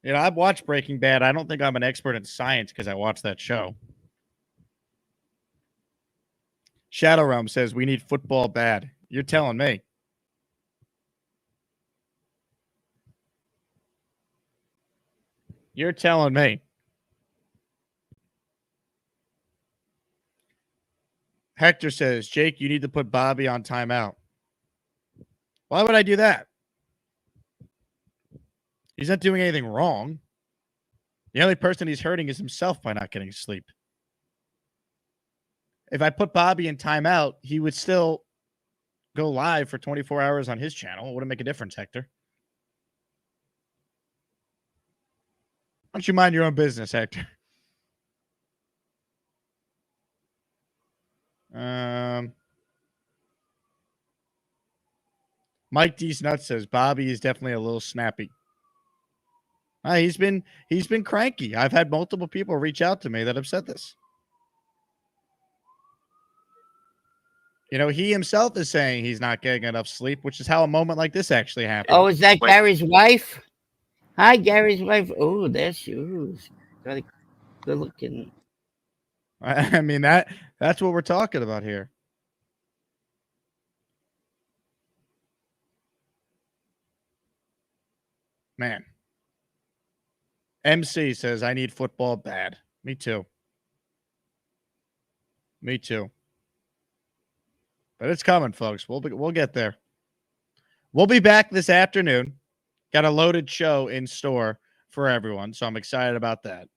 You know, I've watched Breaking Bad. I don't think I'm an expert in science because I watched that show. Shadow Realm says we need football bad. You're telling me. You're telling me. Hector says, Jake, you need to put Bobby on timeout. Why would I do that? He's not doing anything wrong. The only person he's hurting is himself by not getting sleep. If I put Bobby in timeout, he would still go live for 24 hours on his channel. It wouldn't make a difference, Hector. Why don't you mind your own business, Hector? Mike D's Nuts says Bobby is definitely a little snappy. He's been cranky. I've had multiple people reach out to me that have said this. You know, he himself is saying he's not getting enough sleep, which is how a moment like this actually happened. Oh, is that Gary's wife? Hi, Gary's wife. Oh, there she is. Good looking. I mean, that's what we're talking about here. Man. MC says, I need football bad. Me too. Me too. But it's coming, folks. We'll get there. We'll be back this afternoon. Got a loaded show in store for everyone, so I'm excited about that.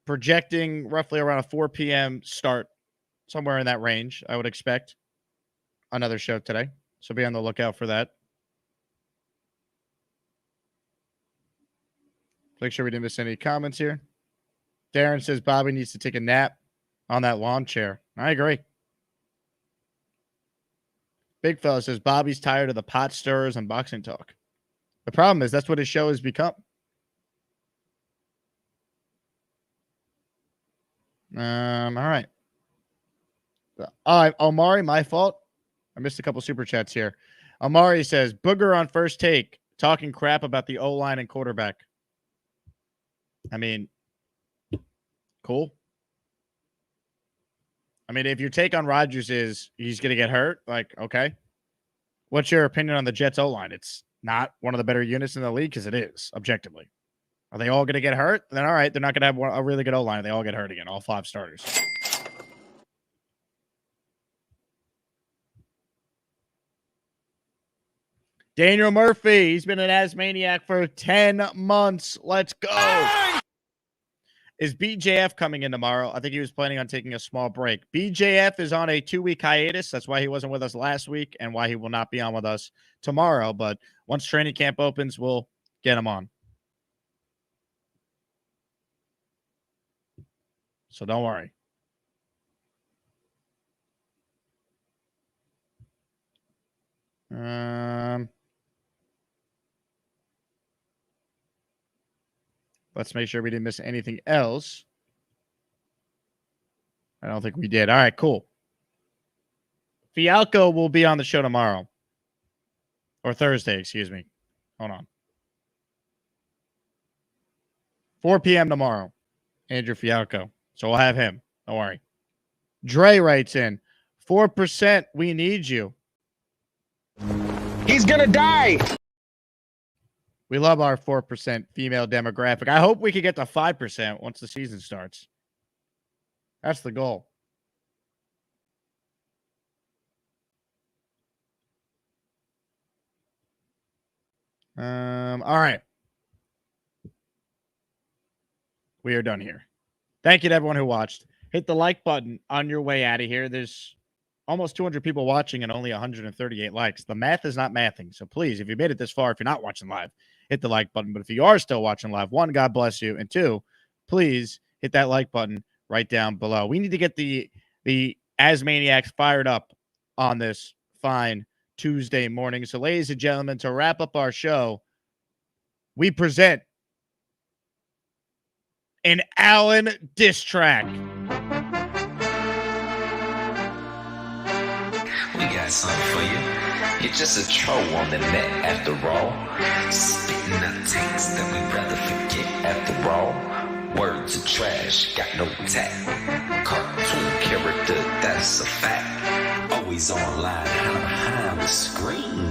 Projecting roughly around a 4 p.m. start, somewhere in that range, I would expect. Another show today, so be on the lookout for that. Make sure we didn't miss any comments here. Darren says Bobby needs to take a nap on that lawn chair. I agree. Big fella says Bobby's tired of the pot stirrers and boxing talk. The problem is that's what his show has become. All right. Omari, my fault. I missed a couple super chats here. Omari says Booger on First Take talking crap about the O-line and quarterback. I mean, cool. I mean, if your take on Rodgers is he's going to get hurt, like, okay. What's your opinion on the Jets O-line? It's not one of the better units in the league because it is, objectively. Are they all going to get hurt? Then all right, they're not going to have a really good O-line. They all get hurt again, all 5 starters. Daniel Murphy, he's been an Asmaniac for 10 months. Let's go. Is BJF coming in tomorrow? I think he was planning on taking a small break. BJF is on a 2-week hiatus. That's why he wasn't with us last week and why he will not be on with us tomorrow. But once training camp opens, we'll get him on. So don't worry. Let's make sure we didn't miss anything else. I don't think we did. All right, cool. Fialco will be on the show tomorrow. Or Thursday, excuse me. Hold on. 4 p.m. tomorrow. Andrew Fialco. So we'll have him. Don't worry. Dre writes in, 4%, we need you. He's going to die. We love our 4% female demographic. I hope we can get to 5% once the season starts. That's the goal. All right. We are done here. Thank you to everyone who watched. Hit the like button on your way out of here. There's almost 200 people watching and only 138 likes. The math is not mathing. So please, if you made it this far, if you're not watching live, hit the like button. But if you are still watching live, 1, God bless you. And 2, please hit that like button right down below. We need to get the Asmaniacs fired up on this fine Tuesday morning. So ladies and gentlemen, to wrap up our show, we present an Allen diss track. We got something for you. You're just a troll on the net after all. Spitting out takes that we'd rather forget after all. Words are trash, got no tact. Cartoon character, that's a fact. Always online, hiding behind the screen.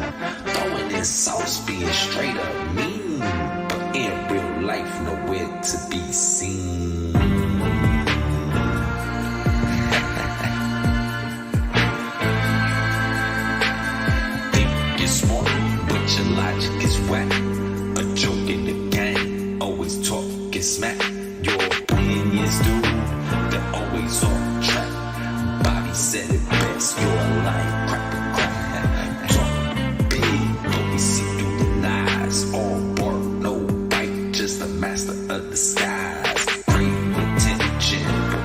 Throwing in sauce, being straight up mean. But in real life, nowhere to be seen. Smart, but your logic is whack. A joke in the game, always talk and smack. Your opinions do, they're always on track. Bobby said it best, you're a lying cracker crack. Talk big, but we see through the lies. All bark, no bite, just a master of disguise. Great intention, but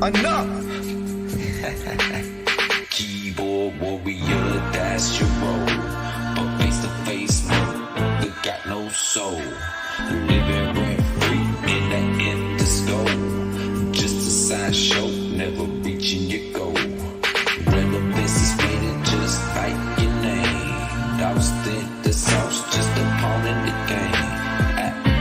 Enough! Keyboard warrior, that's your role. But face to face, they got no soul. Living rent free in the endoscope. Just a sideshow, never reaching your goal. Relevance is faded just like your name. Doused in the sauce, just a pawn in the game.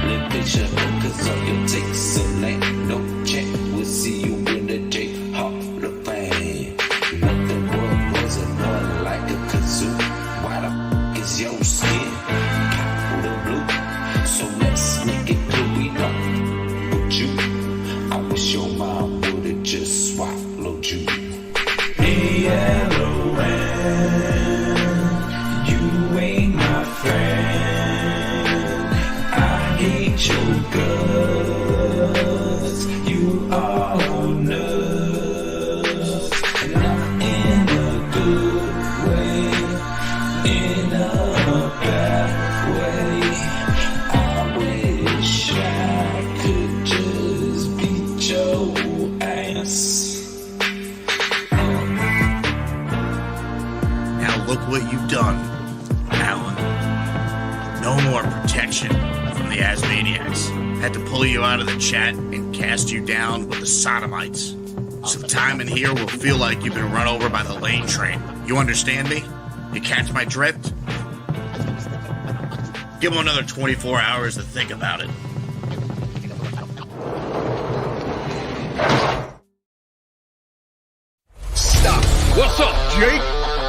Elevation, cause all your takes a lane. No check, we'll see you in the J Hall of Fame. Nothing was annoying like a kazoo. Why the f is your skin? Copper blue. So let's make it clear we don't put you. I wish your mom would've just swallowed you. ALON, you ain't my friend. I hate your guts. You are on nuts. Not in a good way, in a bad way. I wish I could just beat your ass. Now look what you've done, Alan. No more protection from the Asmaniacs. Had to pull you out of the chat and cast you down with the sodomites. Some time in here will feel like you've been run over by the lane train. You understand me? You catch my drift? Give him another 24 hours to think about it. Stop. What's up, Jake?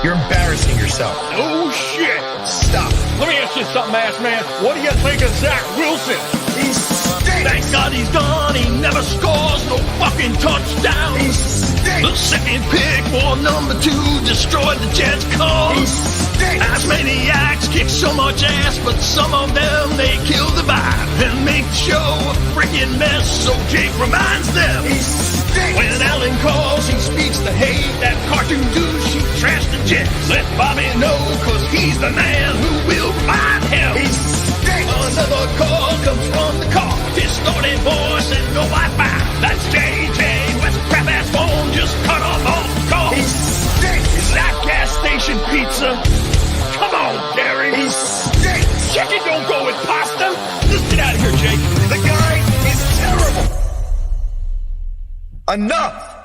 You're embarrassing yourself. Oh, shit. Stop. Let me ask you something, Asman. What do you think of Zach Wilson? He stinks. Thank God he's gone. He never scores no fucking touchdown. He stinks. The second pick for number 2 destroyed the Jets' cause. He stinks. Asmaniacs kick so much ass, but some of them, they kill the vibe and make the show a freaking mess, so Jake reminds them. He stinks. When Alan calls, he speaks the hate. That cartoon douche, he trashed the Jets. Let Bobby know, cause he's the man who will remind him. He stinks. Another call comes from the car. Distorted voice and no Wi-Fi. That's JJ with a crap-ass phone just cut off all the calls. He stinks. Is that gas station pizza? Come on, Gary. He stinks. Chicken don't go with pasta. Just get out of here, Jake. The guy is terrible. Enough.